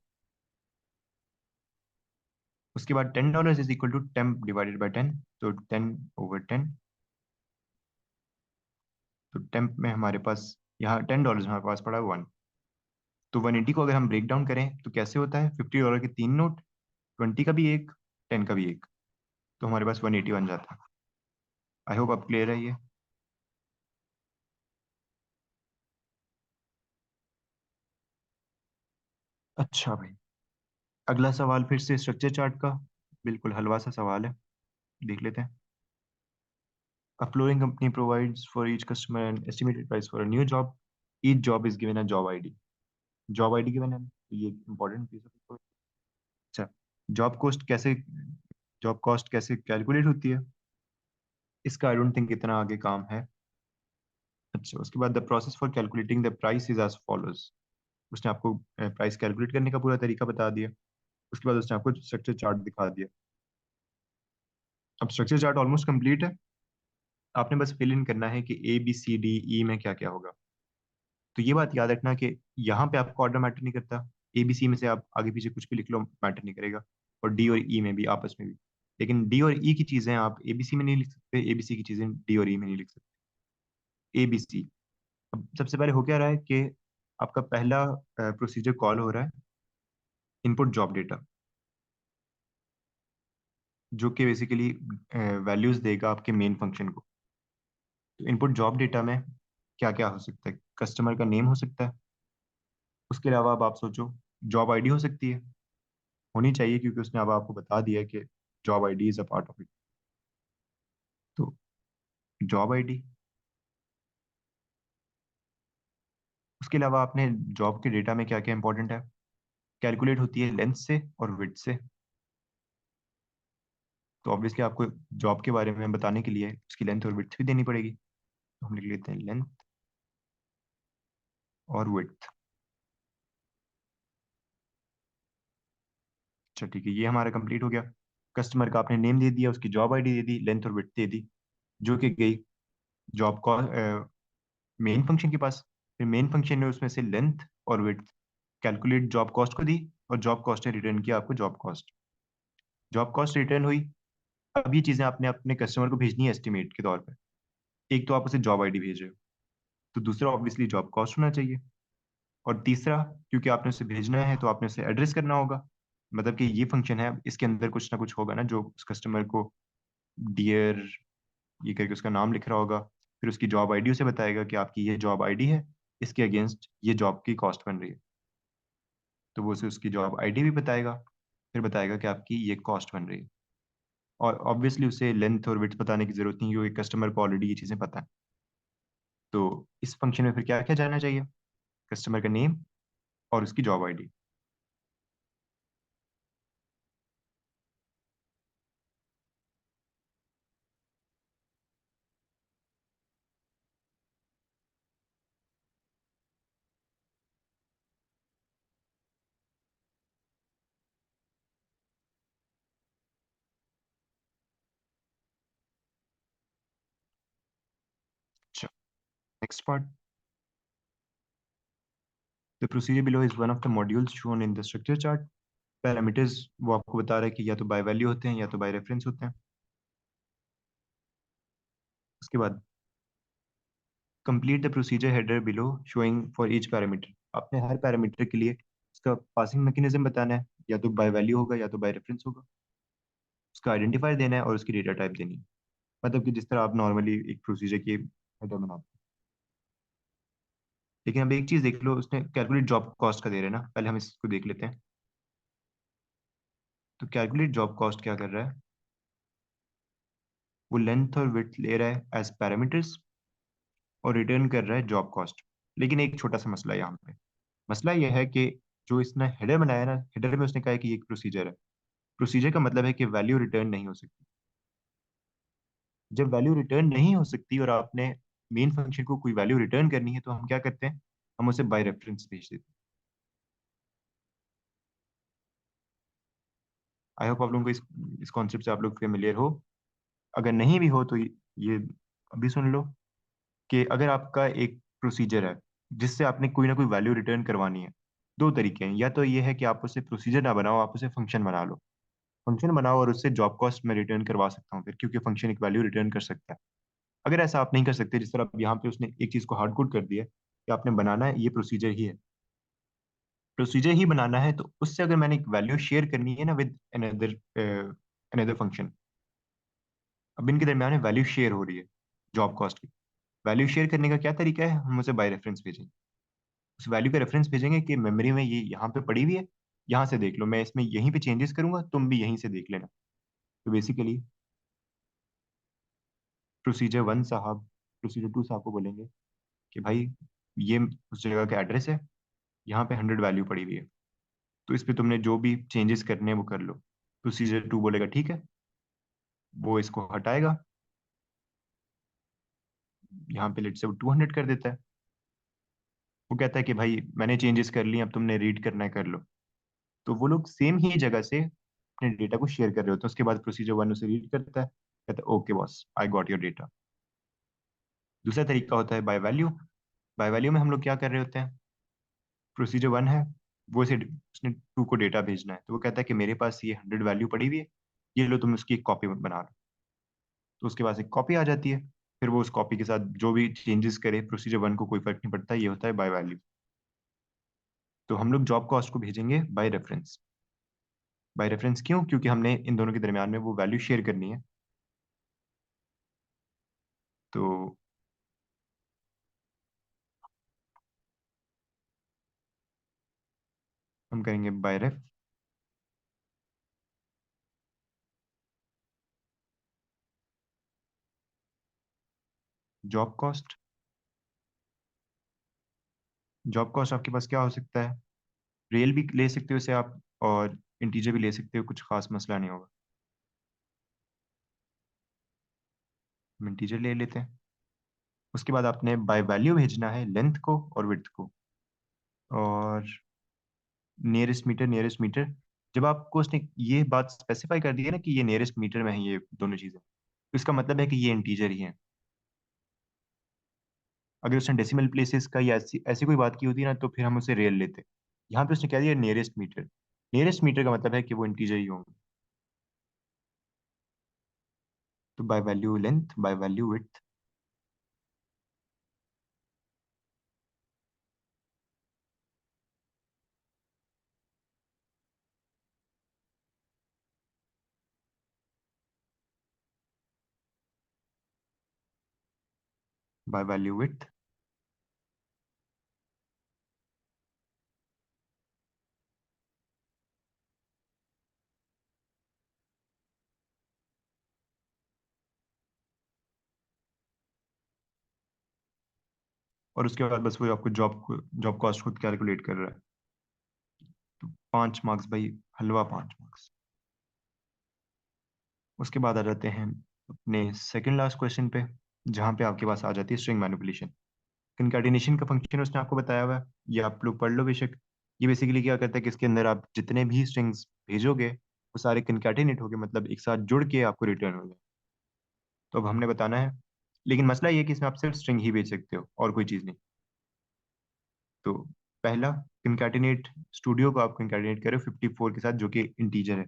उसके बाद $10 is equal to temp divided by 10, तो 10/10। तो टेम्प में हमारे पास यहाँ $10 हमारे पास पड़ा है 1। तो 180 को अगर हम ब्रेक डाउन करें तो कैसे होता है, $50 के तीन नोट, 20 का भी एक, 10 का भी एक, तो हमारे पास 180 बन जाता है। आई होप आप क्लियर है ये। अच्छा भाई, अगला सवाल फिर से स्ट्रक्चर चार्ट का, बिल्कुल हलवा सा सवाल है, देख लेते हैं। A flooring company provides for each customer an estimated price for a new job. Each job is given a job ID. Job ID given है, तो ये इंपॉर्टेंट पीस ऑफ। अच्छा, जॉब कॉस्ट कैसे, जॉब कॉस्ट कैसे कैलकुलेट होती है, इसका आई डोंट थिंक इतना आगे काम है। अच्छा, उसके बाद the process for calculating the price is as follows. उसने आपको प्राइस कैलकुलेट करने का पूरा तरीका बता दिया। उसके बाद उसने आपको स्ट्रक्चर चार्ट दिखा दिया। अब स्ट्रक्चर चार्ट ऑलमोस्ट कंप्लीट है, आपने बस फिल इन करना है कि A B C D E में क्या क्या होगा। तो ये बात याद रखना कि यहाँ पे आपका ऑर्डर मैटर नहीं करता। ABC में से आप आगे पीछे कुछ भी लिख लो, मैटर नहीं करेगा। और डी और ई में भी, आपस में भी। लेकिन डी और ई की चीजें आप ABC में नहीं लिख सकते, ABC की चीजें डी और ई में नहीं लिख सकते। ABC। अब सबसे पहले हो क्या रहा है कि आपका पहला प्रोसीजर कॉल हो रहा है इनपुट जॉब डेटा, जो कि बेसिकली वैल्यूज देगा आपके मेन फंक्शन को। तो इनपुट जॉब डेटा में क्या क्या हो सकता है? कस्टमर का नेम हो सकता है। उसके अलावा अब आप सोचो, जॉब आईडी हो सकती है, होनी चाहिए, क्योंकि उसने अब आपको बता दिया है कि job ID is a part of it. तो जॉब आईडी। उसके अलावा आपने जॉब के डेटा में क्या क्या इंपॉर्टेंट है, कैलकुलेट होती है लेंथ से और विड्थ से। तो ऑब्वियसली आपको जॉब के बारे में बताने के लिए उसकी लेंथ और विड्थ भी देनी पड़ेगी। तो हम लिख लेते हैं लेंथ और विड्थ। अच्छा ठीक है, ये हमारा कंप्लीट हो गया। कस्टमर का आपने नेम दे दिया, उसकी जॉब आईडी दे दी, लेंथ और विड्थ दे दी, जो कि गई जॉब कॉल मेन फंक्शन के पास। फिर मेन फंक्शन ने उसमें से लेंथ और विड्थ कैलकुलेट जॉब कॉस्ट को दी, और जॉब कॉस्ट ने रिटर्न किया आपको job cost. Job cost return हुई। अब ये चीजें आपने अपने कस्टमर को भेजनी है एस्टिमेट के तौर पे। एक तो आप उसे जॉब आईडी भेज रहे हो, तो दूसरा ऑब्वियसली जॉब कॉस्ट होना चाहिए। और तीसरा, क्योंकि आपने उसे भेजना है तो आपने उसे एड्रेस करना होगा। मतलब कि ये फंक्शन है, इसके अंदर कुछ ना कुछ होगा ना, जो उस कस्टमर को डियर ये करके उसका नाम लिख रहा होगा। फिर उसकी जॉब आईडी उसे बताएगा कि आपकी ये जॉब आईडी है, इसके अगेंस्ट ये जॉब की कॉस्ट बन रही है। तो वो उसे उसकी जॉब आईडी भी बताएगा, फिर बताएगा कि आपकी ये कॉस्ट बन रही है। और ऑब्वियसली उसे लेंथ और विड्थ बताने की जरूरत नहीं, क्योंकि कस्टमर को ऑलरेडी ये चीज़ें पता है। तो इस फंक्शन में फिर क्या क्या जानना चाहिए? कस्टमर का नेम और उसकी जॉब आईडी। अच्छा, next part. The procedure below is one of the modules shown in the structure chart. Parameters वो आपको बता रहा है कि या तो बाय वैल्यू होते हैं या तो बाय रेफरेंस होते हैं। उसके बाद complete the procedure header below showing for each parameter. आपने हर पैरामीटर के लिए उसका पासिंग मैकेनिज्म बताना है, या तो बाय वैल्यू होगा या तो बाय रेफरेंस होगा। उसका आइडेंटिफायर देना है और उसकी डेटा टाइप देनी है। मतलब कि जिस तरह आप नॉर्मली एक प्रोसीजर की हेडर बनाते हैं। लेकिन अब एक चीज देख लो, उसने कैलकुलेट जॉब कॉस्ट का दे रहे हैं ना, पहले हम इसको देख लेते हैं। तो कैलकुलेट जॉब कॉस्ट क्या कर रहा है? वो लेंथ और विड्थ ले रहा है एज पैरामीटर्स, और रिटर्न कर रहा है जॉब कॉस्ट। लेकिन एक छोटा सा मसला है यहाँ पे। मसला यह है कि जो इसने हेडर बनाया ना, हेडर में उसने कहा है कि ये एक प्रोसीजर है। प्रोसीजर का मतलब है कि वैल्यू रिटर्न नहीं हो सकती। जब वैल्यू रिटर्न नहीं हो सकती और आपने मेन फंक्शन को कोई वैल्यू रिटर्न करनी है, तो हम क्या करते हैं? हम उसे बाय रेफरेंस भेज देते हैं। आई होप आप लोगों को इस कॉन्सेप्ट से आप लोग फेमिलियर हो। अगर नहीं भी हो तो ये अभी सुन लो कि अगर आपका एक प्रोसीजर है जिससे आपने कोई ना कोई वैल्यू रिटर्न करवानी है, दो तरीके हैं। या तो ये है कि आप उसे प्रोसीजर ना बनाओ, आप उसे फंक्शन बना लो। फंक्शन बनाओ और उससे जॉब कॉस्ट में रिटर्न करवा सकता हूँ फिर, क्योंकि फंक्शन एक वैल्यू रिटर्न कर सकता है। अगर ऐसा आप नहीं कर सकते, जिस तरह अब यहाँ पे उसने एक चीज को हार्ड कोड कर दिया है कि आपने बनाना है ये प्रोसीजर ही है, प्रोसीजर ही बनाना है, तो उससे अगर मैंने एक वैल्यू शेयर करनी है ना विद अनदर अनदर फंक्शन, अब इनके दरमियान वैल्यू शेयर हो रही है जॉब कॉस्ट की। वैल्यू शेयर करने का क्या तरीका है? हम उसे बाय रेफरेंस भेजेंगे। उस वैल्यू का रेफरेंस भेजेंगे कि मेमोरी में ये यहाँ पे पड़ी हुई है, यहाँ से देख लो, मैं इसमें यहीं पे चेंजेस करूंगा, तुम भी यहीं से देख लेना। तो बेसिकली प्रोसीजर वन साहब प्रोसीजर टू साहब को बोलेंगे कि भाई ये उस जगह का एड्रेस है, यहाँ पे 100 वैल्यू पड़ी हुई है, तो इस पे तुमने जो भी चेंजेस करने हैं वो कर लो। प्रोसीजर टू बोलेगा ठीक है, वो इसको हटाएगा, यहाँ पे लेट से वो 200 कर देता है। वो कहता है कि भाई मैंने चेंजेस कर लिए, अब तुमने रीड करना है कर लो। तो वो लोग सेम ही जगह से अपने डेटा को शेयर कर रहे होते हैं। उसके बाद प्रोसीजर वन उसे रीड करता है, कहता है okay boss, I got your data. दूसरा तरीका होता है बाय वैल्यू। बाय वैल्यू में हम लोग क्या कर रहे होते हैं, प्रोसीजर वन है, वो इसे उसने टू को डेटा भेजना है, तो वो कहता है कि मेरे पास ये 100 वैल्यू पड़ी हुई है, ये लो तुम उसकी एक कॉपी बना लो। तो उसके पास एक कॉपी आ जाती है, फिर वो उस कॉपी के साथ जो भी चेंजेस करे प्रोसीजर वन को कोई फर्क नहीं पड़ता, ये होता है बाय वैल्यू। तो हम लोग जॉब कॉस्ट को भेजेंगे बाय रेफरेंस। बाय रेफरेंस क्यों? क्योंकि हमने इन दोनों के दरमियान में वो वैल्यू शेयर करनी है। तो हम करेंगे बाय रेफ जॉब कॉस्ट। जॉब कॉस्ट आपके पास क्या हो सकता है, रियल भी ले सकते हो इसे आप, और इंटीजर भी ले सकते हो, कुछ खास मसला नहीं होगा। हम इंटीजर ले लेते हैं। उसके बाद आपने बाय वैल्यू भेजना है लेंथ को और विड्थ को, और नियरेस्ट मीटर। जब आपको उसने ये बात स्पेसिफाई कर दी है ना कि ये नियरेस्ट मीटर में है ये दोनों चीजें, तो इसका मतलब है कि ये इंटीजर ही है। अगर उसने डेसिमल प्लेसेस का या ऐसी ऐसी कोई बात की होती ना, तो फिर हम उसे रियल लेते। यहाँ पे उसने कह दिया नियरेस्ट मीटर, नियरेस्ट मीटर का मतलब है कि वो इंटीजर ही होंगे। तो by value length, by value width, by value width. और उसके बाद बस वो आपको जॉब कॉस्ट खुद कैलकुलेट कर रहा है। तो 5 मार्क्स भाई, हलवा 5 मार्क्स। उसके बाद आ जाते हैं अपने सेकंड लास्ट क्वेश्चन पे, जहाँ पे आपके पास आ जाती है स्ट्रिंग मैनिपुलेशन। कंकैटिनेशन का फंक्शन उसने आपको बताया हुआ है, ये आप लोग पढ़ लो बेशक। ये बेसिकली क्या करता है कि इसके अंदर आप जितने भी स्ट्रिंग्स भेजोगे वो सारे कंकैटिनेट होके, मतलब एक साथ जुड़ के आपको रिटर्न हो जाए। तो अब हमने बताना है, लेकिन मसला ये है कि इसमें आप सिर्फ स्ट्रिंग ही भेज सकते हो और कोई चीज़ नहीं। तो पहला, कंकैटिनेट स्टूडियो को आप कंकैटिनेट करो 54 के साथ, जो कि इंटीजर है।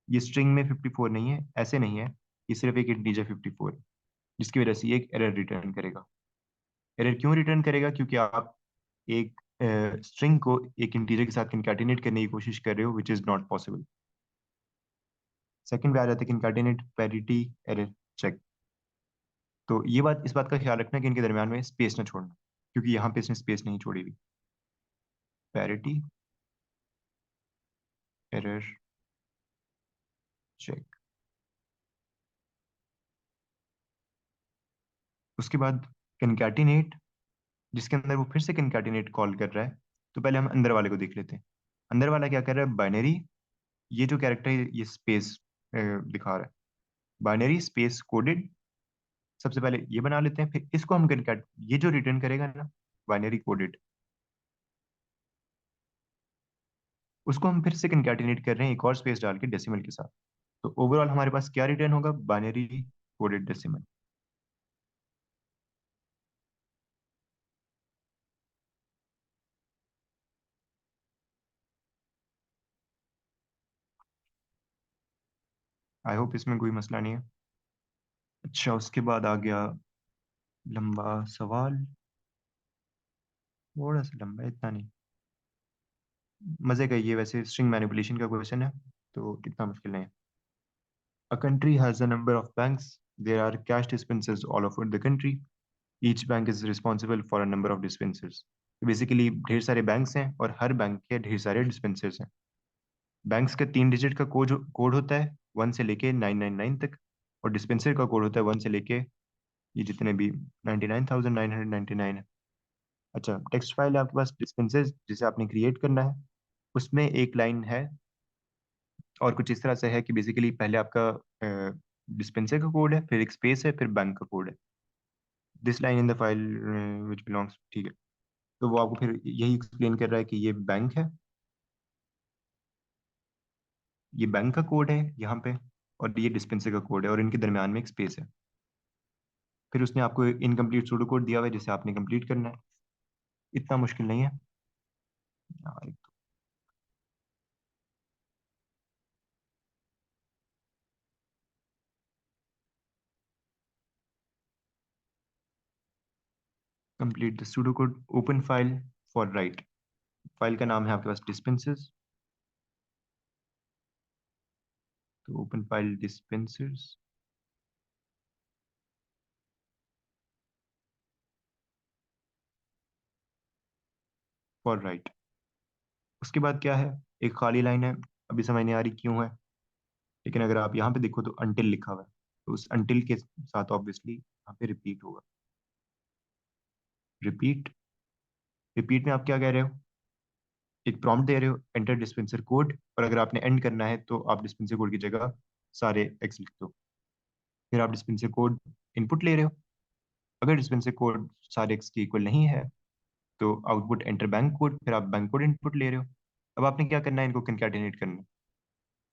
ये स्ट्रिंग में 54 नहीं है, ऐसे नहीं है, ये सिर्फ एक इंटीजर 54 है, जिसकी वजह से ये एक एरर रिटर्न करेगा। एरर क्यों रिटर्न करेगा? क्योंकि आप एक स्ट्रिंग को एक इंटीजर के साथ कंकैटिनेट करने की कोशिश कर रहे हो, which is not possible. Second पे आ जाता है कंकैटिनेट पैरिटी एरर चेक। तो ये बात, इस बात का ख्याल रखना कि इनके दरमियान में स्पेस ना छोड़ना, क्योंकि यहाँ पे इसने स्पेस नहीं छोड़ी हुई। Parity error check. उसके बाद कंकैटिनेट, जिसके अंदर वो फिर से कंकैटिनेट कॉल कर रहा है। तो पहले हम अंदर वाले को देख लेते हैं। अंदर वाला क्या कर रहा है, बाइनरी, ये जो कैरेक्टर है ये स्पेस दिखा रहा है, बाइनरी स्पेस कोडेड। सबसे पहले ये बना लेते हैं, फिर इसको हम कंकैट, ये जो रिटर्न करेगा ना बाइनरी कोडेड, उसको हम फिर से कंकैटिनेट कर रहे हैं एक और स्पेस डाल के डेसिमल के साथ। तो ओवरऑल हमारे पास क्या रिटर्न होगा, binary coded decimal. I hope इसमें कोई मसला नहीं है। अच्छा, उसके बाद आ गया लंबा सवाल, थोड़ा सा लंबा है, इतना नहीं। मजे का ये, वैसे स्ट्रिंग मैनिपुलेशन का क्वेश्चन है, तो इतना मुश्किल नहीं है। A country has a number of banks. There are cash dispensers all over the country. Each bank is responsible for a number of dispensers. Basically ढेर सारे बैंक्स हैं और हर बैंक के ढेर सारे डिस्पेंसर्स हैं। बैंक्स का 3 डिजिट का कोड कोड होता है 1 से लेके 999 तक, और डिस्पेंसर का कोड होता है 1 से लेके ये जितने भी 99,999 है। अच्छा, टेक्स्ट फाइल है आपके पास डिस्पेंसर जिसे आपने क्रिएट करना है। उसमें एक लाइन है और कुछ इस तरह से है कि बेसिकली पहले आपका डिस्पेंसर का कोड है, फिर एक स्पेस है, फिर बैंक का कोड है। This line in the file which belongs, ठीक है। तो वो आपको फिर यही एक्सप्लेन कर रहा है कि ये बैंक है, ये बैंक का कोड है यहाँ पे, और ये डिस्पेंसर का कोड है, और इनके दरमियान में एक स्पेस है। फिर उसने आपको इनकम्प्लीट सूडो कोड दिया हुआ है जिसे आपने कंप्लीट करना है। इतना मुश्किल नहीं है यार। Complete the pseudo code, open file for right. File का नाम है आपके पास डिस्पेंसर्स, तो open file dispensers for right. उसके बाद क्या है, एक खाली लाइन है, अभी समझ नहीं आ रही क्यों है, लेकिन अगर आप यहाँ पे देखो तो अंटिल लिखा हुआ है, तो उस अंटिल के साथ ऑब्वियसली यहाँ पे रिपीट होगा। रिपीट, रिपीट में आप क्या कह रहे हो, एक प्रॉम्प्ट दे रहे हो एंटर डिस्पेंसर कोड, और अगर आपने एंड करना है तो आप डिस्पेंसर कोड की जगह सारे एक्स लिख दो। फिर आप डिस्पेंसर कोड इनपुट ले रहे हो, अगर डिस्पेंसर कोड सारे एक्स के इक्वल नहीं है तो आउटपुट एंटर बैंक कोड, फिर आप बैंक कोड इनपुट ले रहे हो। अब आपने क्या करना है, इनको कंकैटिनेट करना है।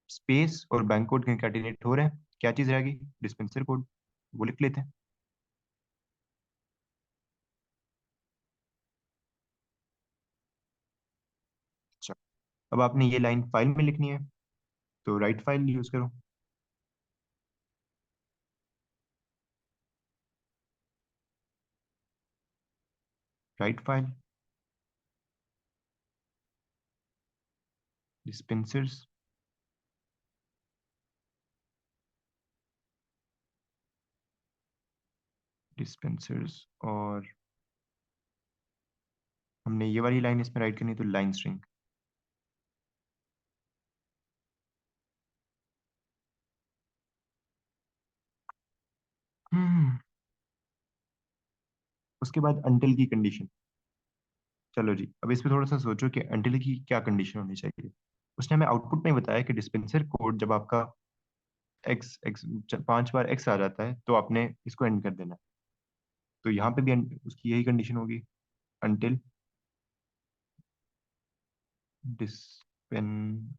स्पेस और बैंक कोड कंकैटिनेट हो रहे हैं, क्या चीज़ रहेगी, डिस्पेंसर कोड, वो लिख लेते हैं। अच्छा, अब आपने ये लाइन फाइल में लिखनी है, तो राइट फाइल यूज करो। राइट फाइल डिस्पेंसर्स, डिस्पेंसर्स, और हमने ये वाली लाइन इसमें राइट करनी है, तो लाइन स्ट्रिंग। हम्म, उसके बाद अंटिल की कंडीशन। चलो जी, अब इस पे थोड़ा सा सोचो कि अंटिल की क्या कंडीशन होनी चाहिए। उसने हमें आउटपुट में बताया कि डिस्पेंसर कोड जब आपका एक्स एक्स 5 बार एक्स आ जाता है तो आपने इसको एंड कर देना है। तो यहाँ पे भी उसकी यही कंडीशन होगी, until dispenser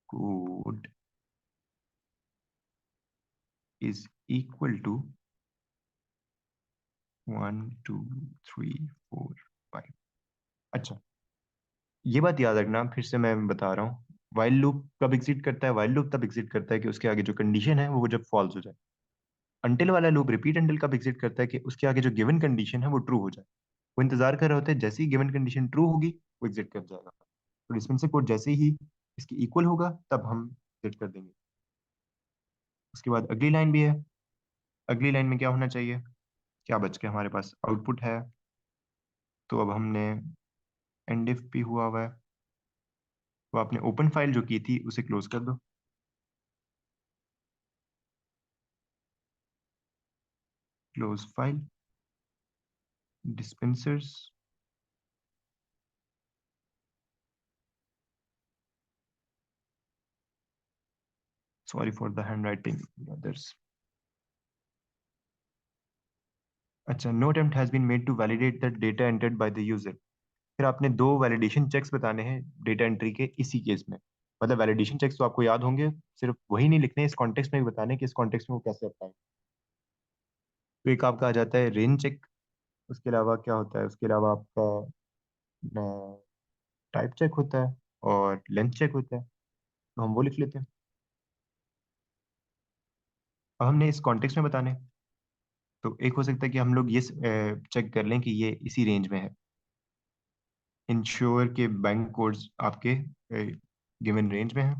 code is equal to 1 2 3 4 5। अच्छा, ये बात याद रखना, फिर से मैं बता रहा हूँ, वाइल लूप कब एग्जिट करता है, वाइल लूप तब एग्जिट करता है कि उसके आगे जो कंडीशन है वो जब फॉल्स हो जाए। अंटिल वाला लूप, रिपीट अंटिल, कब एग्जिट करता है कि उसके आगे जो गिवन कंडीशन है वो ट्रू हो जाए। वो इंतजार कर रहे होते हैं, जैसे ही गिवन कंडीशन ट्रू होगी वो एग्जिट कर जाएगा। तो डिस्पेंसर कोड जैसे ही इसकी इक्वल होगा तब हम एग्जिट कर देंगे। उसके बाद अगली लाइन भी है, अगली लाइन में क्या होना चाहिए, क्या बच के हमारे पास आउटपुट है, तो अब हमने एंड इफ भी हुआ हुआ है, तो आपने ओपन फाइल जो की थी उसे क्लोज कर दो। Close file dispensers, sorry for the handwriting others. अच्छा, no attempt has been made to validate the data entered by the user. फिर आपने दो वैलिडेशन चेक्स बताने हैं डेटा एंट्री के इसी केस में। मतलब वैलिडेशन चेक्स तो आपको याद होंगे, सिर्फ वही नहीं लिखने, इस कॉन्टेक्स्ट में भी बताने कि इस कॉन्टेक्स्ट में वो कैसे अप्लाई। तो एक आपका आ जाता है रेंज चेक, उसके अलावा क्या होता है, उसके अलावा आपका टाइप चेक होता है और लेंथ चेक होता है, तो हम वो लिख लेते हैं। अब हमने इस कॉन्टेक्स्ट में बताने, तो एक हो सकता है कि हम लोग ये चेक कर लें कि ये इसी रेंज में है, इंश्योर के बैंक कोड्स आपके गिवन रेंज में है।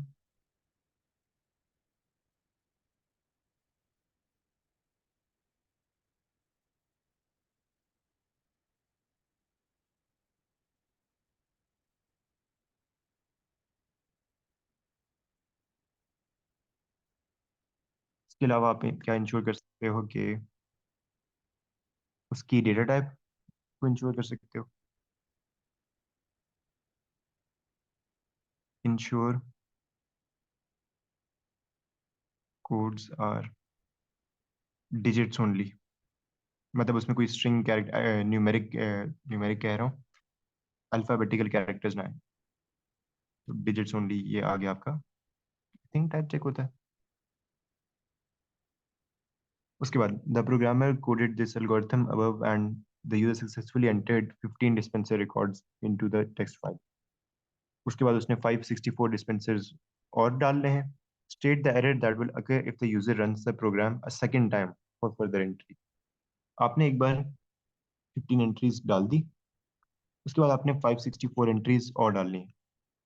इसके अलावा आप क्या इंश्योर कर सकते हो कि उसकी डेटा टाइप को इंश्योर कर सकते हो। Ensure codes are digits only, मतलब उसमें कोई स्ट्रिंग कैरेक्टर, न्यूमेरिक न्यूमेरिक कह रहा हूँ, अल्फाबेटिकल कैरेक्टर्स ना है, तो डिजिट्स ओनली ये आ गया आपका। थिंग टाइप चेक होता है। उसके बाद the programmer coded this algorithm above and the user successfully entered 15 dispenser records into the text file. उसके बाद उसने 564 डिस्पेंसर्स और डालने हैं। State the error that will occur if the user runs the program a second time for further entry. आपने एक बार 15 एंट्रीज डाल दी, उसके बाद आपने 564 एंट्रीज और डालनी है।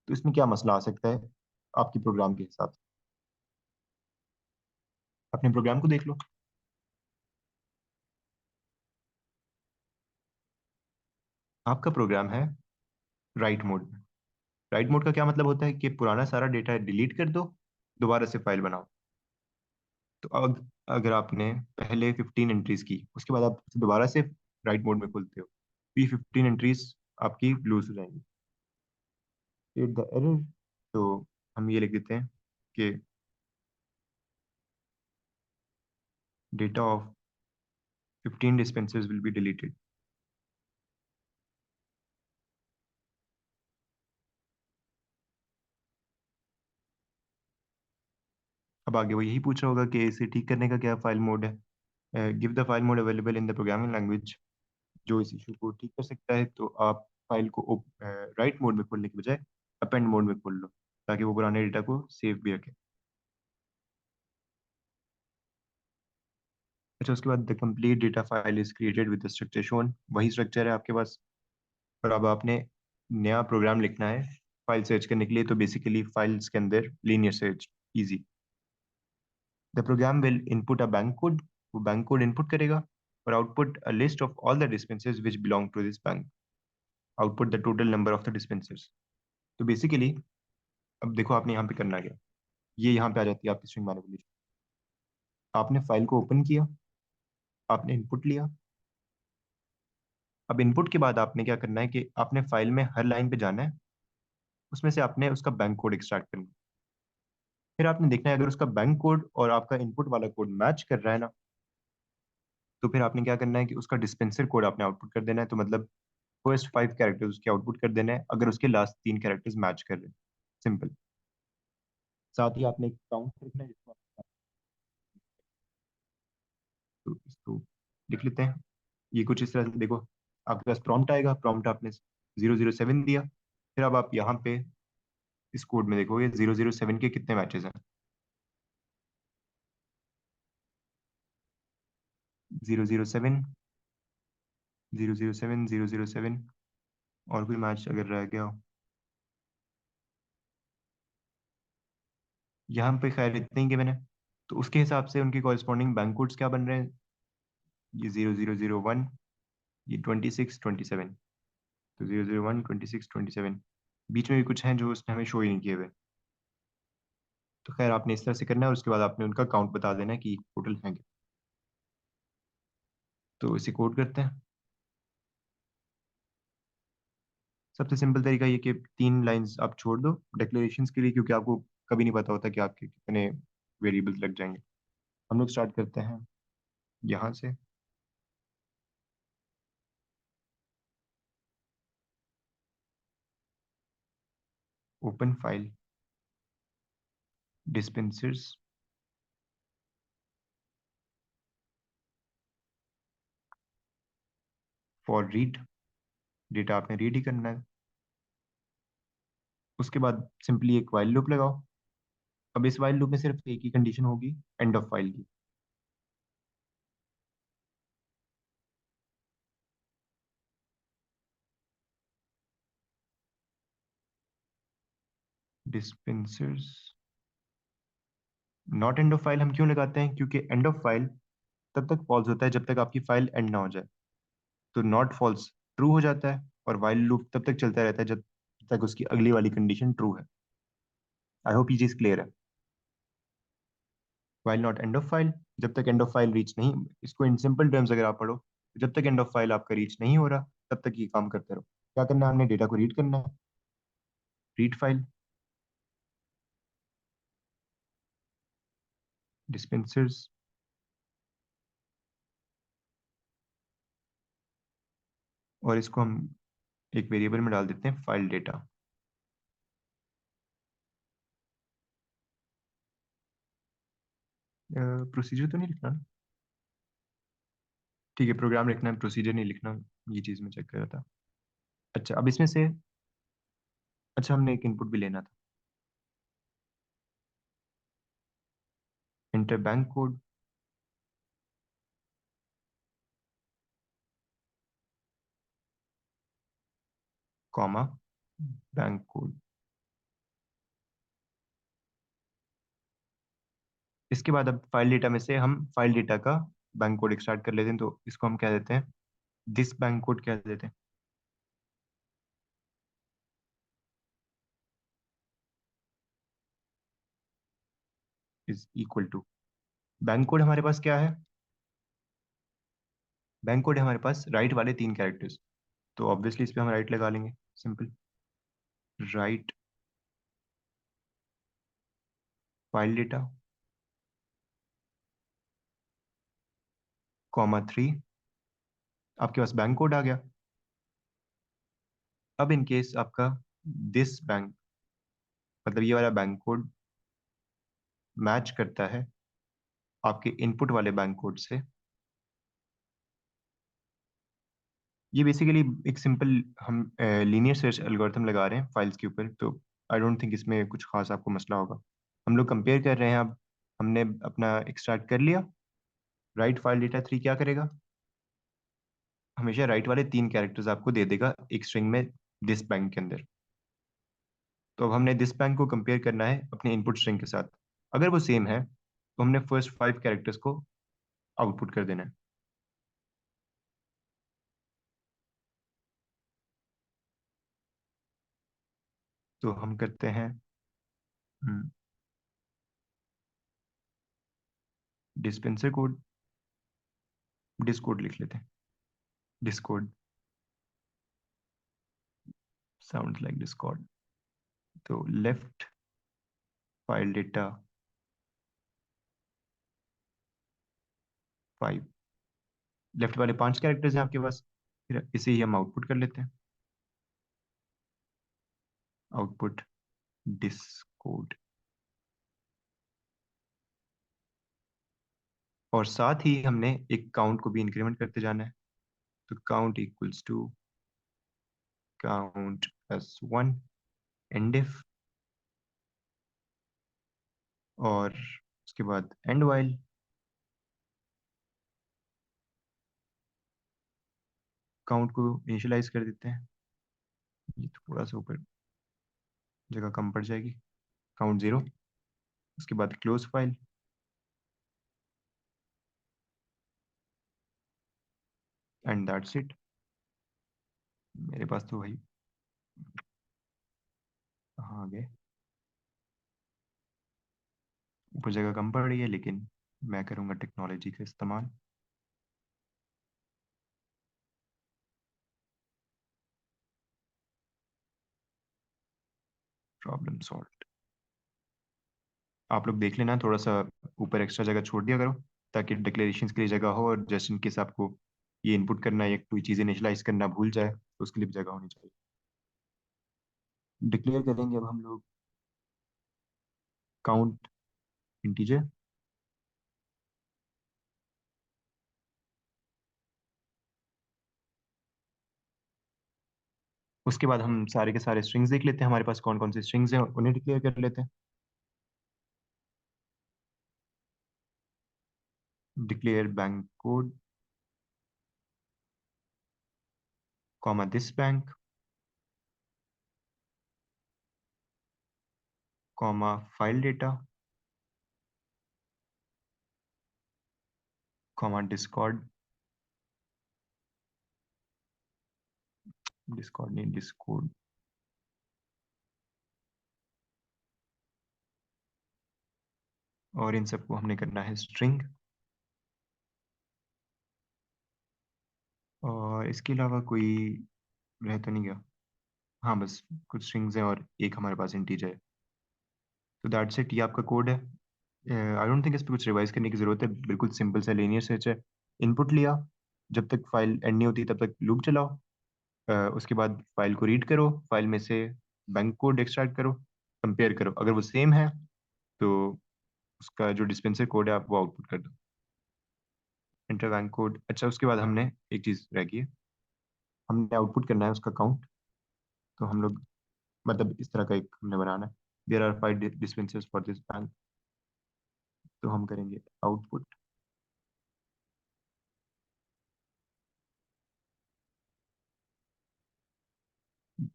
तो इसमें क्या मसला आ सकता है आपके प्रोग्राम के हिसाब से? अपने प्रोग्राम को देख लो। आपका प्रोग्राम है राइट मोड में। राइट मोड का क्या मतलब होता है कि पुराना सारा डेटा डिलीट कर दो, दोबारा से फाइल बनाओ। तो अगर आपने पहले 15 एंट्रीज की, उसके बाद आप दोबारा से राइट मोड में खोलते हो, तो ये 15 एंट्रीज आपकी लूज हो जाएंगी। State the error. तो हम ये लिख देते हैं कि data of 15 dispensers will be deleted. अब आगे वो यही पूछ रहा होगा कि इसे ठीक करने का क्या फाइल मोड है। Give the file mode available in the programming language जो इस इशू को ठीक कर सकता है। तो आप फाइल को राइट मोड में खोलने की बजाय अपेंड मोड में खोल लो, ताकि वो पुराने डेटा को सेव भी रखे। अच्छा, उसके बाद the complete data file is created with the structure shown. वही स्ट्रक्चर है आपके पास। और अब आपने नया प्रोग्राम लिखना है फाइल सर्च करने के लिए। तो बेसिकली फाइल्स के अंदर linear search easy. The program will input a bank code. वो बैंक कोड इनपुट करेगा और output a list of all the dispensers which belong to this bank. Output the total number of the dispensers. तो बेसिकली अब देखो आपने यहाँ पे करना क्या। ये यहाँ पे आ जाती है आपकी स्ट्रिंग मैनिपुलेशन। आपने फाइल को ओपन किया, आपने इनपुट लिया। अब इनपुट के बाद आपने क्या करना है कि आपने फाइल में हर लाइन पे जाना है, उसमें से आपने उसका बैंक कोड एक्सट्रैक्ट करना है। फिर आपने देखना है अगर उसका बैंक कोड और आपका इनपुट वाला कोड मैच कर रहा है ना, तो फिर आपने क्या करना है कि उसका डिस्पेंसर कोड आपने आउटपुट कर देना है। तो मतलब फर्स्ट 5 कैरेक्टर्स उसके आउटपुट कर देना है अगर उसके लास्ट 3 कैरेक्टर्स मैच कर रहे हैं। सिंपल। साथ ही आपने एक काउंट रखना है जिसको तो इसको लिख लेते हैं। ये कुछ इस तरह से देखो, आपके पास प्रॉम्प्ट आएगा। प्रॉम्प्ट आपने 007 दिया। फिर अब आप यहाँ पे इस कोड में देखोगे 007 के कितने मैचेस हैं। 007, 007, 007। और कोई मैच अगर रह गया हो यहाँ पे, खैर इतने ही के मैंने। तो उसके हिसाब से उनके कॉरेस्पॉन्डिंग बैंक कोड्स क्या बन रहे हैं। ये 0001, ये 26 27। तो 001 26 27। बीच में भी कुछ हैं जो उसने हमें शो ही नहीं किए हुए। तो खैर आपने इस तरह से करना है और उसके बाद आपने उनका काउंट बता देना है कि टोटल हैं क्या। तो इसे कोड करते हैं। सबसे सिंपल तरीका ये कि 3 लाइंस आप छोड़ दो डिक्लेरेशंस के लिए, क्योंकि आपको कभी नहीं पता होता कि आपके कितने वेरिएबल्स लग जाएंगे। हम लोग स्टार्ट करते हैं यहाँ से। Open file dispensers for read. Data आपने रीड ही करना है। उसके बाद सिंपली एक वाइल लूप लगाओ। अब इस वाइल लूप में सिर्फ एक ही कंडीशन होगी, एंड ऑफ फाइल की। Dispensers not end of file हम क्यों लगाते हैं, क्योंकि एंड ऑफ फाइल तब तक फॉल्स होता है जब तक आपकी फाइल एंड ना हो जाए। तो नॉट फॉल्स ट्रू हो जाता है और वाइल लूप तब तक चलता रहता है जब तक उसकी अगली वाली कंडीशन ट्रू है। आई होप ये चीज क्लियर है। While not end of file, जब तक एंड ऑफ फाइल रीच नहीं, इसको इन सिंपल टर्म्स अगर आप पढ़ो, जब तक एंड ऑफ फाइल आपका रीच नहीं हो रहा तब तक ये काम करते रहो। क्या करना है, हमने डेटा को रीड करना है। रीड फाइल डिस्पेंसर्स, और इसको हम एक वेरिएबल में डाल देते हैं फाइल डेटा। प्रोसीजर तो नहीं लिखना ना? ठीक है, प्रोग्राम लिखना है, प्रोसीजर नहीं लिखना। ये चीज़ मैं चेक कर रहा था। अच्छा, अब इसमें से, अच्छा हमने एक इनपुट भी लेना था। Inter bank code, comma, bank code. इसके बाद अब फाइल डेटा में से हम फाइल डेटा का बैंक कोड एक्सट्रैक्ट कर लेते हैं, तो इसको हम क्या देते हैं, दिस बैंक कोड क्या देते हैं, is equal to, bank code हमारे पास क्या है, बैंक कोड है हमारे पास राइट वाले 3 कैरेक्टर्स। तो ऑब्वियसली इस पे हम राइट लगा लेंगे, simple. Write file data, comma 3, आपके पास बैंक कोड आ गया। अब इन केस आपका दिस बैंक, मतलब ये वाला बैंक कोड मैच करता है आपके इनपुट वाले बैंक कोड से। ये बेसिकली एक सिंपल हम लीनियर सर्च एल्गोरिथम लगा रहे हैं फाइल्स के ऊपर, तो आई डोंट थिंक इसमें कुछ खास आपको मसला होगा। हम लोग कंपेयर कर रहे हैं अब। हमने अपना एक्सट्रैक्ट कर लिया। राइट फाइल डेटा 3 क्या करेगा, हमेशा राइट वाले 3 कैरेक्टर्स आपको दे देगा एक स्ट्रिंग में, दिस बैंक के अंदर। तो अब हमने दिस बैंक को कंपेयर करना है अपने इनपुट स्ट्रिंग के साथ। अगर वो सेम है तो हमने फर्स्ट 5 कैरेक्टर्स को आउटपुट कर देना है। तो हम करते हैं डिस्पेंसर कोड, डिस्कोड लिख लेते हैं, डिस्कोड, साउंड लाइक डिस्कॉर्ड। तो लेफ्ट फाइल डेटा 5, लेफ्ट वाले 5 कैरेक्टर्स हैं आपके पास, फिर इसे ही हम आउटपुट कर लेते हैं, आउटपुट डिस्कोड। और साथ ही हमने एक काउंट को भी इंक्रीमेंट करते जाना है। तो count equals to count plus 1, end if, और उसके बाद एंड वाइल। काउंट को इनिशियलाइज कर देते हैं, ये थोड़ा सा ऊपर जगह कम पड़ जाएगी, काउंट 0। उसके बाद close file, and that's it. मेरे पास तो भाई, कहाँ आ गए, ऊपर जगह कम पड़ रही है, लेकिन मैं करूँगा टेक्नोलॉजी का इस्तेमाल। Problem solve. आप लोग देख लेना, थोड़ा सा ऊपर एक्स्ट्रा जगह छोड़ दिया करो, ताकि डिक्लेरेशंस के लिए जगह हो, और जस्ट इन केस आपको ये इनपुट करना या कोई चीज़ इनिशियलाइज करना भूल जाए तो उसके लिए भी जगह होनी चाहिए। डिक्लेयर करेंगे अब हम लोग काउंट इंटीजर। उसके बाद हम सारे के सारे स्ट्रिंग्स देख लेते हैं, हमारे पास कौन कौन से स्ट्रिंग्स हैं, उन्हें डिक्लेयर कर लेते हैं। Declare bank code, comma this bank, comma file data, comma Discord, Discord नहीं, डिस्कोड। और इन सबको हमने करना है स्ट्रिंग। और इसके अलावा कोई रह तो नहीं गया। हाँ, बस कुछ स्ट्रिंग्स हैं और एक हमारे पास इंटीजर है। तो दैट्स इट, ये आपका कोड है। आई डोंट थिंक इस पर कुछ रिवाइज करने की जरूरत है, बिल्कुल सिंपल सा लीनियर सर्च है। इनपुट लिया, जब तक फाइल एंड नहीं होती तब तक लूप चलाओ। उसके बाद फाइल को रीड करो, फाइल में से बैंक कोड एक्सट्रैक्ट करो, कंपेयर करो, अगर वो सेम है तो उसका जो डिस्पेंसर कोड है आप वो आउटपुट कर दो। Inter bank code. अच्छा, उसके बाद हमने एक चीज़ रह गई है, हमने आउटपुट करना है उसका काउंट। तो हम लोग मतलब इस तरह का एक हमने बनाना है, there are 5 dispensers for this bank. तो हम करेंगे आउटपुट,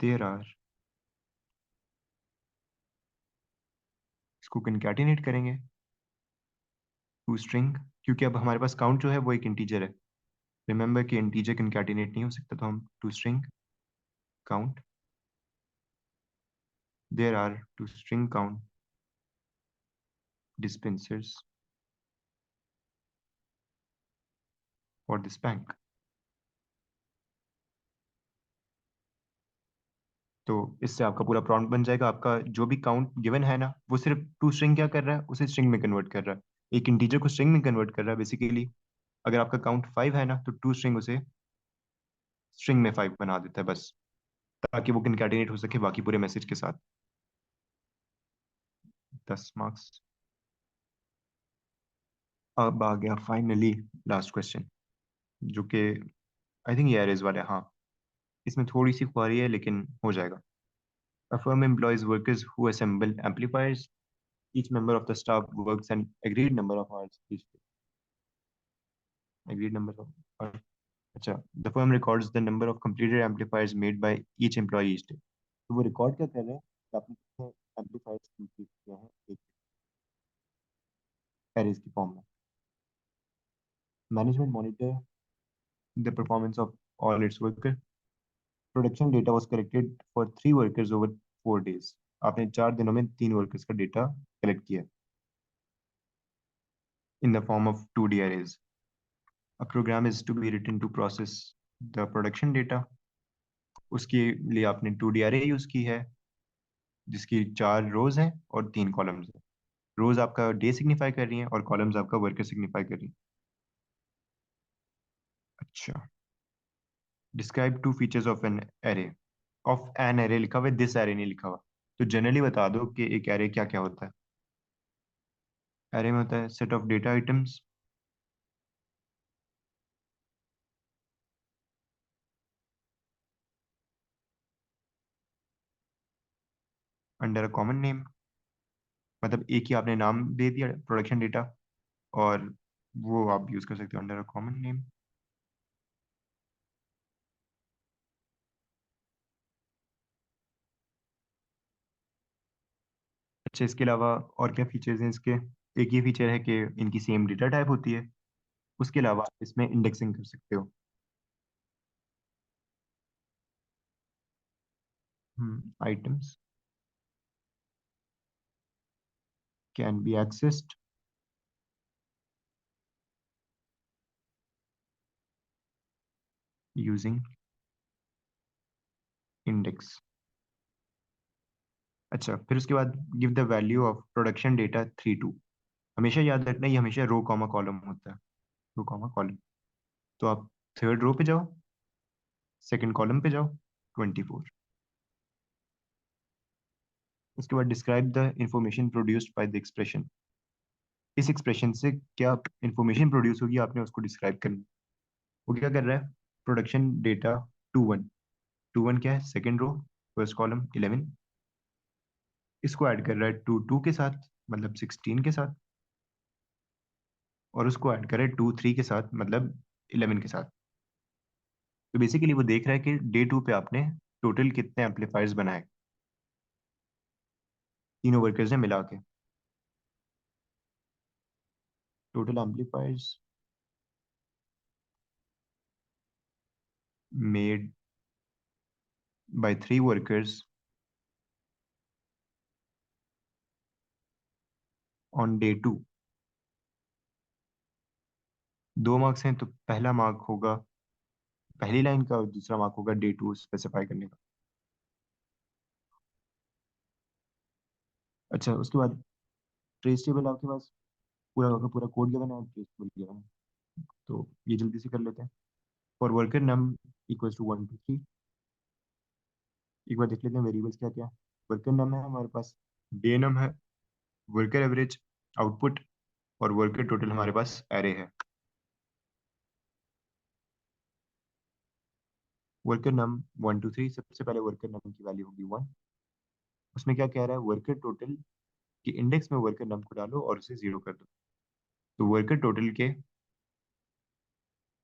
देयर आर, इसको कंकैटिनेट करेंगे टू स्ट्रिंग, क्योंकि अब हमारे पास काउंट जो है वो एक इंटीजर है। रिमेंबर कि इंटीजर कंकैटिनेट नहीं हो सकता, तो हम to string count, there are to string count dispensers for this bank। तो इससे आपका पूरा प्रॉम्प्ट बन जाएगा। आपका जो भी काउंट गिवन है ना, वो सिर्फ टू स्ट्रिंग क्या कर रहा है, उसे स्ट्रिंग में कन्वर्ट कर रहा है, एक इंटीजर को स्ट्रिंग में कन्वर्ट कर रहा है बेसिकली। अगर आपका काउंट 5 है ना, तो टू स्ट्रिंग उसे स्ट्रिंग में 5 बना देता है बस, ताकि वो कंकैटिनेट हो सके बाकी पूरे मैसेज के साथ। 10 मार्क्स। अब आ गया फाइनली लास्ट क्वेश्चन, जो कि आई थिंक ये एरेज वाला है। हाँ, इसमें थोड़ी सी ख्वारी है लेकिन हो जाएगा। A firm employs workers who assemble amplifiers. Each member of the staff works an agreed number of hours each day. Agreed number of hours. अच्छा, the firm records the number of completed amplifiers made by each employee each day. तो वो रिकॉर्ड क्या कर रहे हैं कि आपने कितने एम्पलीफायर्स कंप्लीट किए हैं एक एरेज की फॉर्म में। Management monitor the performance of all it's worker. Production data was collected for 3 workers over 4 days। आपने 4 दिनों में 3 वर्कर्स का डेटा कलेक्ट किया in the form of 2D arrays। A program is to be written to process the production data। उसके लिए आपने 2D array यूज की है, जिसकी 4 रोज हैं और 3 कॉलम्स हैं। रोज आपका डे सिग्निफाई कर रही हैं और कॉलम्स आपका वर्कर सिग्निफाई कर रही हैं। अच्छा, describe 2 features of an array. Of an array लिखा हुआ है, दिस एरे नहीं लिखा हुआ। तो जनरली बता दो कि एक एरे क्या क्या होता है। एरे में होता है set of data items under a common name. मतलब एक ही आपने नाम दे दिया प्रोडक्शन डेटा, और वो आप यूज कर सकते हो अंडर अ कॉमन नेम। अच्छा, इसके अलावा और क्या फीचर्स हैं इसके। एक ये फीचर है कि इनकी सेम डेटा टाइप होती है। उसके अलावा आप इसमें इंडेक्सिंग कर सकते हो। Items can be accessed using index. अच्छा, फिर उसके बाद give the value of production data 3 2। हमेशा याद रखना, ये हमेशा रो कॉमा कॉलम होता है, रो कॉमा कॉलम। तो आप थर्ड रो पे जाओ, सेकंड कॉलम पे जाओ, 24। उसके बाद describe the information produced by the expression. इस एक्सप्रेशन से क्या इंफॉर्मेशन प्रोड्यूस होगी, आपने उसको डिस्क्राइब करना है। वो क्या कर रहा है, प्रोडक्शन डेटा 2 1। 2 1 क्या है, सेकेंड रो, फर्स्ट कॉलम 11। इसको ऐड कर रहा है 2 2 के साथ, मतलब 16 के साथ। और उसको ऐड कर रहा है 2 3 के साथ, मतलब 11 के साथ। तो बेसिकली वो देख रहा है कि डे 2 पे आपने टोटल कितने एम्पलीफायर्स बनाए, तीनों वर्कर्स ने मिला के। Total amplifiers made by 3 workers on day 2। 2 marks हैं, तो पहला मार्क होगा पहली लाइन का, और दूसरा मार्क होगा डे 2 स्पेसिफाई करने का। अच्छा, उसके बाद ट्रेस टेबल आपके पास पूरा का पूरा कोड गिवन है और ट्रेस टेबल गिवन है। तो ये जल्दी से कर लेते हैं। For worker num equals to 1 2 3। एक बार देख लेते हैं वेरिएबल्स क्या क्या है। वर्कर नम है हमारे पास, डे नम है, वर्कर एवरेज, आउटपुट, और वर्कर टोटल हमारे पास एरे है। वर्कर नम 1 2 3, सबसे पहले वर्कर नम की वैल्यू होगी 1। उसमें क्या कह रहा है, वर्कर टोटल के इंडेक्स में वर्कर नम को डालो और उसे 0 कर दो। तो वर्कर टोटल के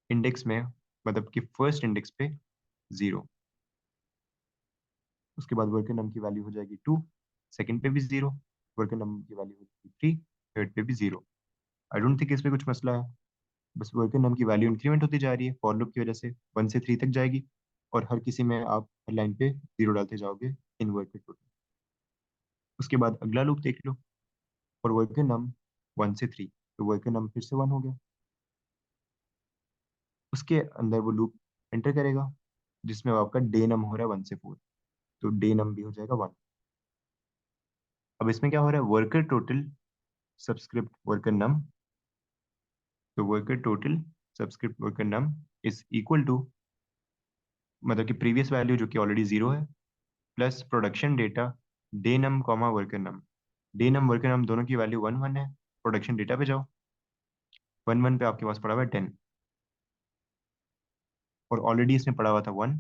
इंडेक्स में, मतलब कि फर्स्ट इंडेक्स पे 0। उसके बाद वर्कर नम की वैल्यू हो जाएगी 2, सेकंड पे भी 0। वर्कर नम की वैल्यू हो जाएगी 3, थर्ड पे भी 0। आई डोंट थिंक इसमें कुछ मसला है। बस वर्कर नम की वैल्यू इंक्रीमेंट होती जा रही है फॉर लूप की वजह से, 1 से 3 तक जाएगी। और हर किसी में आप हर लाइन पे 0 डालते जाओगे इन वर्कर टोटल। उसके बाद अगला लूप देख लो, और वर्कर नम 1 से 3, तो वर्कर नम फिर से 1 हो गया। उसके अंदर वो लूप एंटर करेगा जिसमें आपका डे नम हो रहा है 1 से 4, तो डे नम भी हो जाएगा 1। अब इसमें क्या हो रहा है, worker total subscript worker num, तो worker total subscript worker num is equal to, मतलब कि प्रीवियस वैल्यू जो कि ऑलरेडी 0 है, plus production data day num comma worker num. Day num worker num दोनों की वैल्यू 1 1 है। प्रोडक्शन डेटा पे जाओ, 1 1 पे आपके पास पड़ा हुआ है 10, और ऑलरेडी इसमें पड़ा हुआ था 1।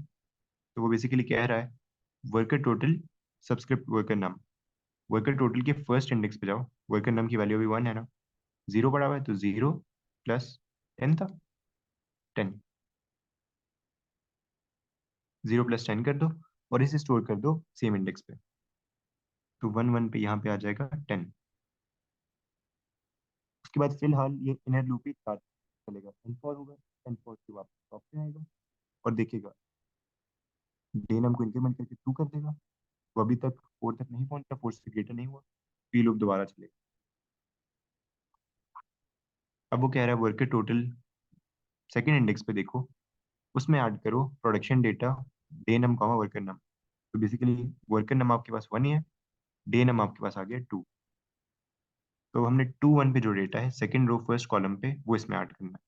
तो वो बेसिकली कह रहा है वर्कर टोटल सब्सक्रिप्ट वर्कर नम। वर्कर टोटल के फर्स्ट इंडेक्स पे जाओ, वर्कर नम की वैल्यू अभी 1 है ना, 0 पड़ा हुआ है, तो 0 प्लस 10 था, 10। 0 प्लस 10 कर दो और इसे स्टोर कर दो सेम इंडेक्स पे। तो 1 1 पे यहाँ पे आ जाएगा 10। उसके बाद फिलहाल ये इनर लूप ही स्टार्ट चलेगा, एंड फॉर होगा, एंड फॉर के वापस टॉप पे आएगा और देखेगा डे नम को इंक्रीमेंट करके 2 कर देगा। वो अभी तक 4 तक नहीं पहुंचा, 4 से ग्रेटर नहीं हुआ, तो ये लूप दोबारा चलेगा। अब वो कह रहा है वर्कर टोटल सेकंड इंडेक्स पे देखो, उसमें ऐड करो production data day num comma worker num. तो बेसिकली वर्कर नम आपके पास 1 ही है, डे नम आपके पास आ गया 2। तो हमने 2 1 पे जो डेटा है सेकंड रो फर्स्ट कॉलम पे, वो इसमें ऐड करना है।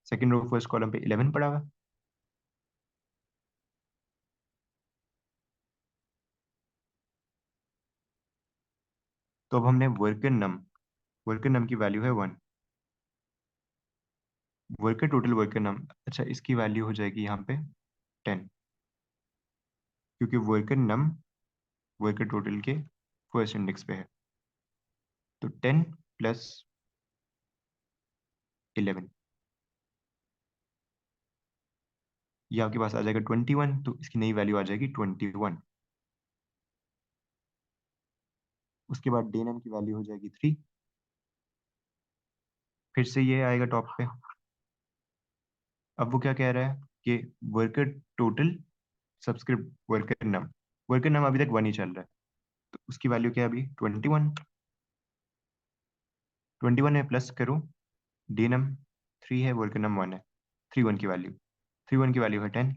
सेकंड रो फर्स्ट कॉलम पे 11 पड़ा हुआ है। तो अब हमने वर्कर नम की वैल्यू है 1। वर्कर टोटल वर्कर नम, अच्छा इसकी वैल्यू हो जाएगी यहाँ पे 10, क्योंकि वर्कर नम वर्कर टोटल के फर्स्ट इंडेक्स पे है। तो 10 प्लस 11, ये आपके पास आ जाएगा 21, तो इसकी नई वैल्यू आ जाएगी 21। उसके बाद डे नम की वैल्यू हो जाएगी 3। फिर से ये आएगा टॉप पे। अब वो क्या कह रहा है कि वर्कर टोटल सब्सक्रिप्ट वर्कर नम अभी तक 1 ही चल रहा है, तो उसकी वैल्यू क्या है अभी 21। 21 में प्लस करो डे नम 3 है, वर्कर नम 1 है, 3 1 की वैल्यू, 3 1 की वैल्यू है 10।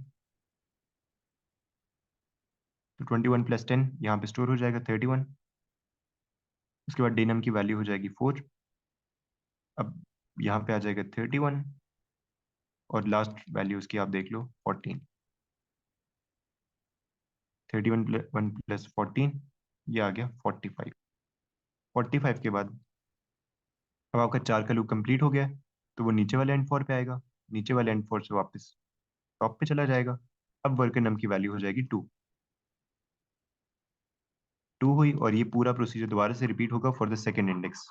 तो 21 प्लस 10 यहाँ पे स्टोर हो जाएगा 31। उसके बाद डे नम की वैल्यू हो जाएगी 4। अब यहाँ पे आ जाएगा 31, और लास्ट वैल्यू उसकी आप देख लो 14। 31 प्लस 1 प्लस 14, ये आ गया 45। 45 के बाद अब आपका 4 का लूप कंप्लीट हो गया है, तो वो नीचे वाले एंड 4 पे आएगा, नीचे वाले एंड 4 से वापस टॉप पे चला जाएगा। अब वर्कर नम की वैल्यू हो जाएगी 2। 2 हुई, और ये पूरा प्रोसीजर दोबारा से रिपीट होगा for the second index,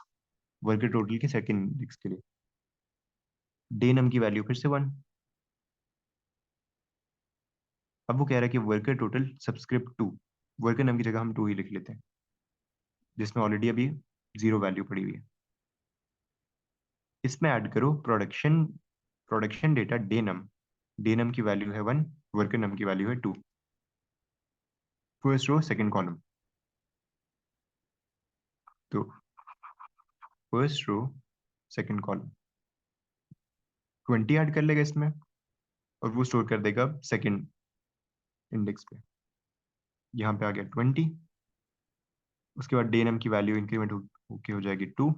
worker total के सेकंड इंडेक्स के लिए। डे नम की वैल्यू फिर से 1। अब वो कह रहा है कि वर्कर टोटल सब्सक्रिप्ट 2, वर्कर नम की जगह हम 2 ही लिख लेते हैं, जिसमें ऑलरेडी अभी 0 वैल्यू पड़ी हुई है। इसमें ऐड करो प्रोडक्शन प्रोडक्शन डेटा डे नम की वैल्यू है 1, वर्कर नम की वैल्यू है 2। फर्स्ट रो सेकंड कॉलम, तो first row second column 20 add कर लेगा इसमें, और वो स्टोर कर देगा सेकंड इंडेक्स पे। यहाँ पे आ गया 20। उसके बाद डे नम की वैल्यू इंक्रीमेंट होके हो जाएगी 2।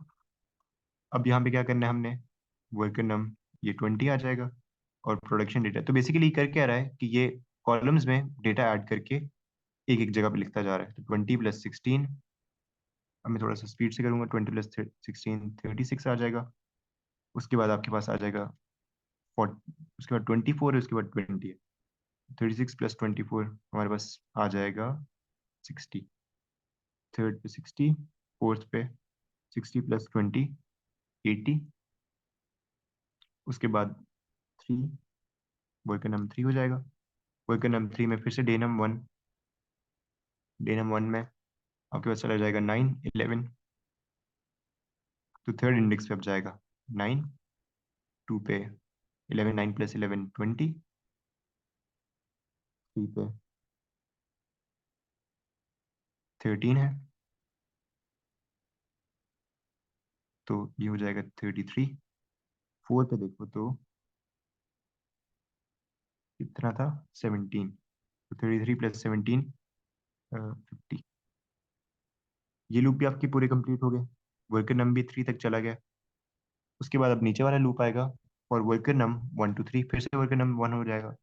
अब यहाँ पे क्या करना है हमने, वर्कर नम ये 20 आ जाएगा, और प्रोडक्शन डेटा, तो बेसिकली कर क्या रहा है कि ये कॉलम्स में डेटा ऐड करके एक एक जगह पे लिखता जा रहा है। तो 20 प्लस 16, अब मैं थोड़ा सा स्पीड से करूंगा, 20 प्लस 16 36 आ जाएगा। उसके बाद आपके पास आ जाएगा 40, उसके बाद 24 है, उसके बाद 20 है। 36 + 24 हमारे पास आ जाएगा 60। थर्ड पे 60, फोर्थ पे 60 + 20 80। उसके बाद 3, वर्कर नंबर 3 हो जाएगा। वर्कर नंबर 3 में फिर से डेनम 1, डेनम 1 में आपके पास चला जाएगा 9 11। तो थर्ड इंडेक्स पे अब जाएगा 9, 2 पे 11, 9 + 11 20, 3 पे 13 है, तो ये हो जाएगा 33। 4 पे देखो तो कितना था, 17। तो 33 + 17 50। ये लूप भी आपके पूरे कंप्लीट हो गए। वर्कर नम भी 3 तक चला गया। उसके बाद अब नीचे वाला लूप आएगा और वर्कर नम 1 2 3 फिर से वर्कर नम 1 हो जाएगा।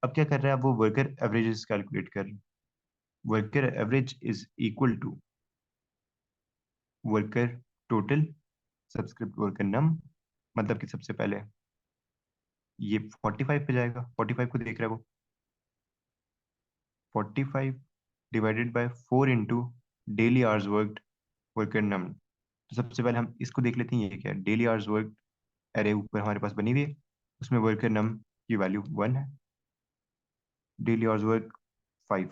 अब क्या कर रहा है, अब वो वर्कर एवरेजेस कैलकुलेट कर रहे हैं। Worker average is equal to worker total subscript worker num, मतलब कि सबसे पहले ये 45 पे जाएगा। 45 को देख रहा है वो, 45 divided by 4 into daily hours worked worker num. तो सबसे पहले हम इसको देख लेते हैं, ये क्या है। डेली आवर्स वर्क एरे ऊपर हमारे पास बनी हुई है, उसमें वर्कर नम की वैल्यू 1 है, डेली आवर्स वर्क 5।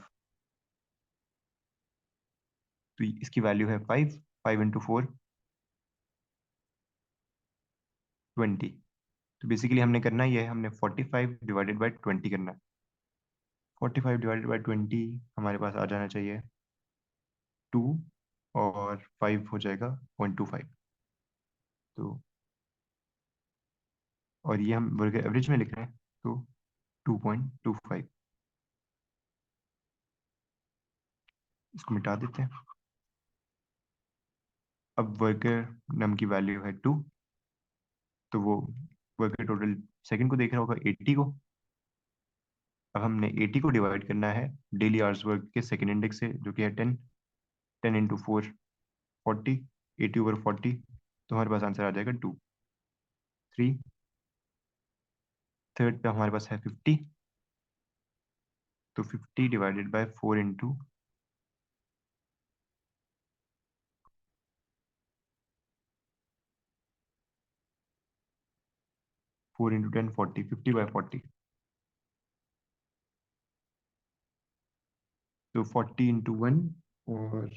तो इसकी वैल्यू है 5, 5 इंटू 4 20। तो बेसिकली हमने करना ये है, हमने 45 डिवाइडेड बाई 20 करना है। 45 डिवाइडेड बाई 20 हमारे पास आ जाना चाहिए 2, और 5 हो जाएगा 125। तो और ये हम वर्ग एवरेज में लिख रहे हैं, तो 2.25। इसको मिटा देते हैं। अब वर्कर नम की वैल्यू है 2, तो वो वर्कर टोटल सेकंड को देख रहा होगा 80 को। अब हमने 80 को डिवाइड करना है डेली आवर्स वर्क के सेकंड इंडेक्स से, जो कि है 10। 10 इंटू 4 40, 80/40। तो हमारे पास आंसर आ जाएगा 2 3। थर्ड पे हमारे पास है 50, तो 50 डिवाइडेड बाय 4 इंटू 10 40, 50/40। तो 40 × 1, और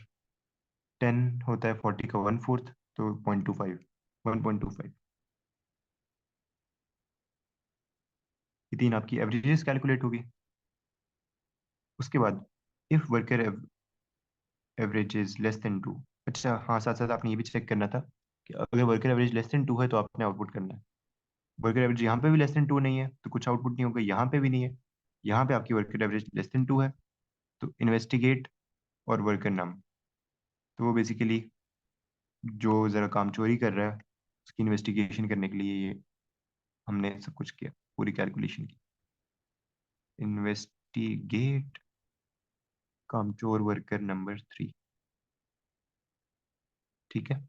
10 होता है 40 का 1/4, तो 0.25, 1.25। ये तीन आपकी एवरेजेस कैलकुलेट होगी। उसके बाद if worker average is less than 2। अच्छा हाँ, साथ साथ आपने ये भी चेक करना था कि अगर वर्कर एवरेज लेस देन 2 है तो आपने आउटपुट करना है। वर्कर एवरेज यहाँ पे भी लेस देन 2 नहीं है तो कुछ आउटपुट नहीं होगा, यहाँ पे भी नहीं है। यहाँ पे आपकी वर्कर एवरेज लेस देन 2 है, तो इन्वेस्टिगेट और वर्कर नम। तो वो बेसिकली जो ज़रा काम चोरी कर रहा है उसकी इन्वेस्टिगेशन करने के लिए ये हमने सब कुछ किया, पूरी कैलकुलेशन की। इन्वेस्टिगेट कामचोर वर्कर नंबर 3। ठीक है,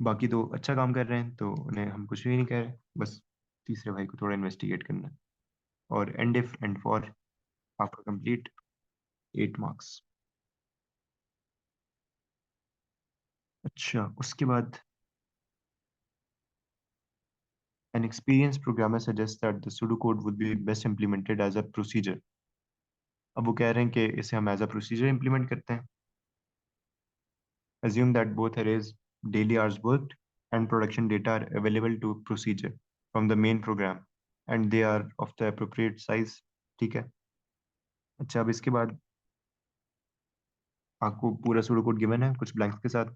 बाकी तो अच्छा काम कर रहे हैं तो उन्हें हम कुछ भी नहीं कह रहे, बस तीसरे भाई को थोड़ा इन्वेस्टिगेट करना है। और एंड इफ एंड फॉर आपका कंप्लीट 8 मार्क्स। अच्छा उसके बाद an experienced programmer suggests that the pseudocode would be best implemented as a procedure। अब वो कह रहे हैं कि इसे हम एज अ प्रोसीजर इंप्लीमेंट करते हैं। assume that both arrays daily hours worked and production data are available to procedure from the main program and they are of the appropriate size। ठीक है। अच्छा अब इसके बाद आपको पूरा सूडो कोड गिवन है कुछ ब्लैंक्स के साथ।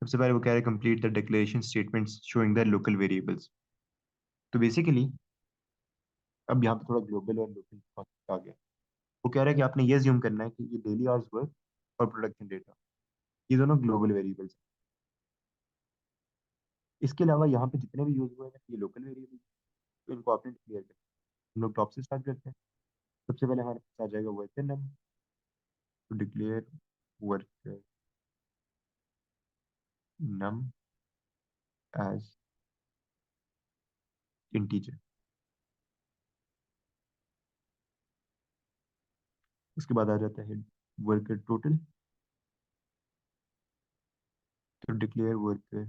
सबसे पहले वो कह रहे हैं complete the declaration statements showing the local variables. तो बेसिकली अब यहाँ पे थोड़ा ग्लोबल और लोकल कॉन्सेप्ट आ गया। वो कह रहा है कि आपने ये ज्यूम करना है कि ये डेली आवर्स वर्क और प्रोडक्शन डेटा ये दोनों ग्लोबल वेरिएबल्स हैं। इसके अलावा यहाँ पे जितने भी यूज हुए हैं ये लोकल वेरिएबल्स, तो इनको आपने क्लियर कर। हम लोग टॉप से स्टार्ट करते हैं। सबसे पहले हमारे पास आ जाएगा worker num. To declare worker num as integer. उसके बाद आ जाता है वर्कर टोटल। तो declare worker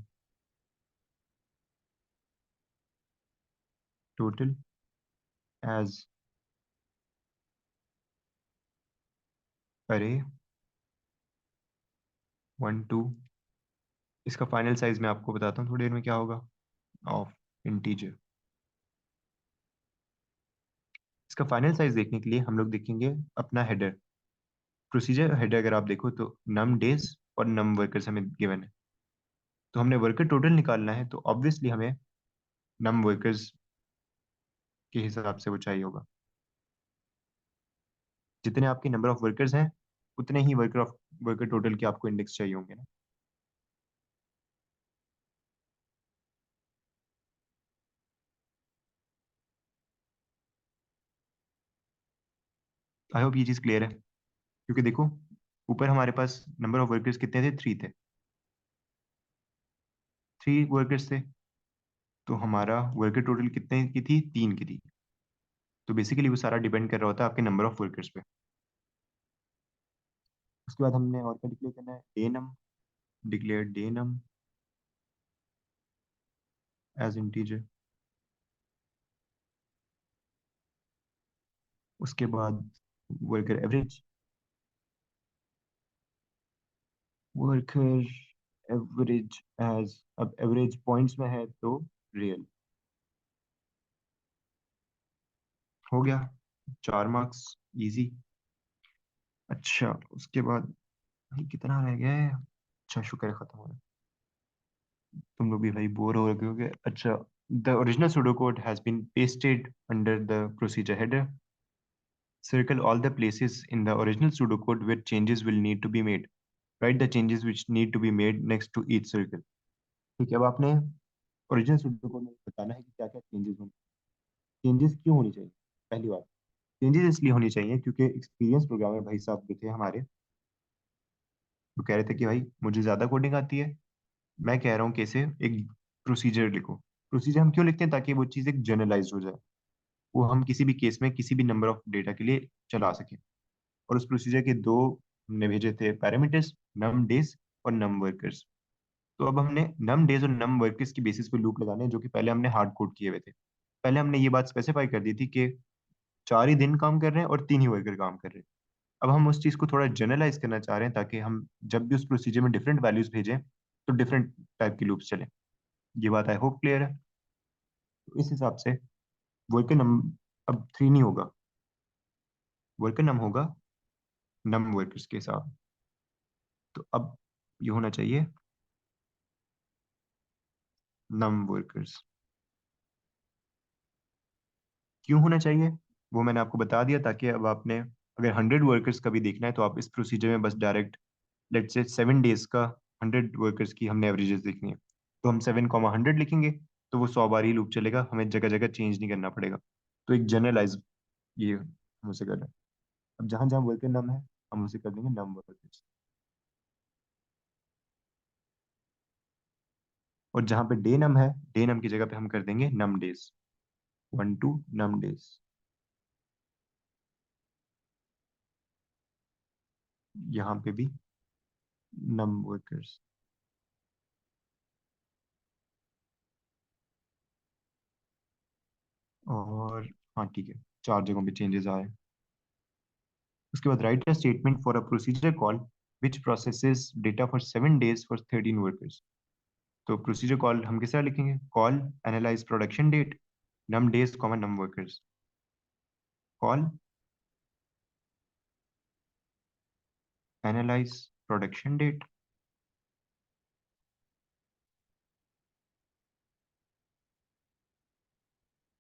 total as array 1 2। इसका फाइनल साइज मैं आपको बताता हूँ थोड़ी देर में क्या होगा, ऑफ इंटीजर। इसका फाइनल साइज देखने के लिए हम लोग देखेंगे अपना हेडर। प्रोसीजर हेडर अगर आप देखो तो नम डेज और नम वर्कर्स हमें गिवन है। तो हमने वर्कर टोटल निकालना है, तो ऑब्वियसली हमें नम वर्कर्स के हिसाब से वो चाहिए होगा। जितने आपके नंबर ऑफ वर्कर्स हैं उतने ही वर्कर टोटल के आपको इंडेक्स चाहिए होंगे ना। आई होप ये चीज़ क्लियर है, क्योंकि देखो ऊपर हमारे पास नंबर ऑफ वर्कर्स कितने थे, 3 थे। 3 वर्कर्स थे, तो हमारा वर्कर टोटल कितने की थी, 3 की थी। तो बेसिकली वो सारा डिपेंड कर रहा होता है आपके नंबर ऑफ वर्कर्स पे। उसके बाद हमने और क्या डिक्लेयर करना है, डे नम। डिक्लेयर डे नम एज इंटीजर। उसके बाद worker average. Worker average age, अब एवरेज पॉइंट्स में है तो रियल। हो गया, 4 मार्क्स, इजी। अच्छा उसके बाद भाई कितना रह गया है। अच्छा शुक्र है खत्म हो गया। तुम लोग भी भाई बोर हो रहे होगे। अच्छा, the original pseudocode has been pasted under the procedure header. Circle all the places in the original pseudocode where changes will need to be made. Write the changes which need to be made next to each circle. ठीक है, अब आपने ओरिजिनल pseudocode में बताना है कि क्या क्या चेंजेस होंगे। चेंजेस क्यों होनी चाहिए, पहली बात। चेंजेस इसलिए होनी चाहिए क्योंकि एक्सपीरियंस प्रोग्रामर भाई साहब जो थे हमारे, वो कह रहे थे कि भाई मुझे ज़्यादा कोडिंग आती है, मैं कह रहा हूँ कि इसे एक प्रोसीजर लिखो। प्रोसीजर हम क्यों लिखते हैं, ताकि वो चीज़ एक जनरलाइज हो जाए, वो हम किसी भी केस में किसी भी नंबर ऑफ डेटा के लिए चला सकें। और उस प्रोसीजर के दो हमने भेजे थे पैरामीटर्स, नम डेज और नम वर्कर्स। तो अब हमने नम डेज और नम वर्कर्स की बेसिस पे लूप लगाने हैं, जो कि पहले हमने हार्ड कोड किए हुए थे। पहले हमने ये बात स्पेसिफाई कर दी थी कि 4 ही दिन काम कर रहे हैं और 3 ही वर्कर काम कर रहे हैं। अब हम उस चीज़ को थोड़ा जनरलाइज करना चाह रहे हैं, ताकि हम जब भी उस प्रोसीजर में डिफरेंट वैल्यूज भेजें तो डिफरेंट टाइप की लूप्स चलें। ये बात आई होप क्लियर है। तो इस हिसाब से वर्कर नम अब 3 नहीं होगा, वर्कर नम होगा नम वर्कर्स के साथ। तो अब ये होना चाहिए नम वर्कर्स। क्यों होना चाहिए वो मैंने आपको बता दिया, ताकि अब आपने अगर 100 वर्कर्स का भी देखना है तो आप इस प्रोसीजर में बस डायरेक्ट, लेट से 7 डेज का 100 वर्कर्स की हमने एवरेजेस देखनी है, तो हम 7 100 लिखेंगे। तो वो 100 बार ही लूप चलेगा, हमें जगह जगह चेंज नहीं करना पड़ेगा। तो एक जनरलाइज ये हम उसे कर रहे हैं। अब जहां जहां वर्कर नम है हम उसे कर देंगे नम वर्कर्स, और जहां पे डे नम है, डे नम की जगह पे हम कर देंगे नम डेज, 1 2 नम डेज। यहाँ पे भी नम वर्कर्स। और हाँ ठीक है, 4 जगहों पे चेंजेस आए। उसके बाद write a statement for a procedure call which processes data for 7 days for 13 workers. तो प्रोसीजर कॉल हम किस तरह लिखेंगे, call analyse production date num days comma num workers. Call analyse production date,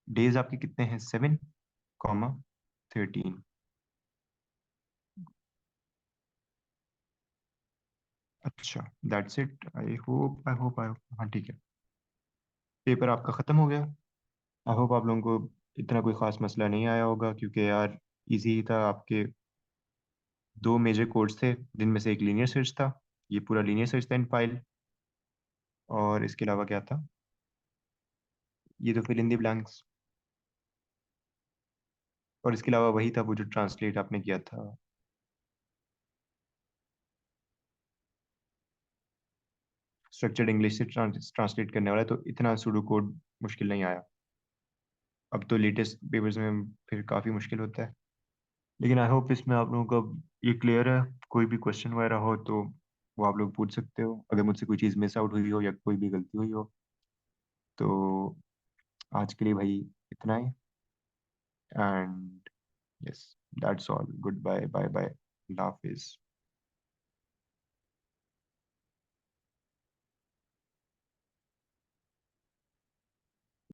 days आपके कितने हैं, 7 कॉमा 13। अच्छा दैट्स इट। आई होप हाँ ठीक है, पेपर आपका ख़त्म हो गया। आई होप आप लोगों को इतना कोई ख़ास मसला नहीं आया होगा, क्योंकि यार इजी था। आपके 2 मेजर कोड्स थे, जिनमें से एक लीनियर सर्च था, ये पूरा लीनियर सर्च था इन फाइल। और इसके अलावा क्या था, ये तो फिल इन द ब्लैंक्स। और इसके अलावा वही था वो जो ट्रांसलेट आपने किया था। स्ट्रक्चर्ड इंग्लिश से ट्रांसलेट करने वाला, तो इतना सूडो कोड मुश्किल नहीं आया। अब तो लेटेस्ट पेपर्स में फिर काफ़ी मुश्किल होता है। लेकिन आई होप इसमें आप लोगों को ये क्लियर है। कोई भी क्वेश्चन वगैरह हो तो वो आप लोग पूछ सकते हो, अगर मुझसे कोई चीज़ मिस आउट हुई हो या कोई भी गलती हुई हो। तो आज के लिए भाई इतना ही। And yes, that's all. Goodbye, bye bye, अल्लाह हाफिज़।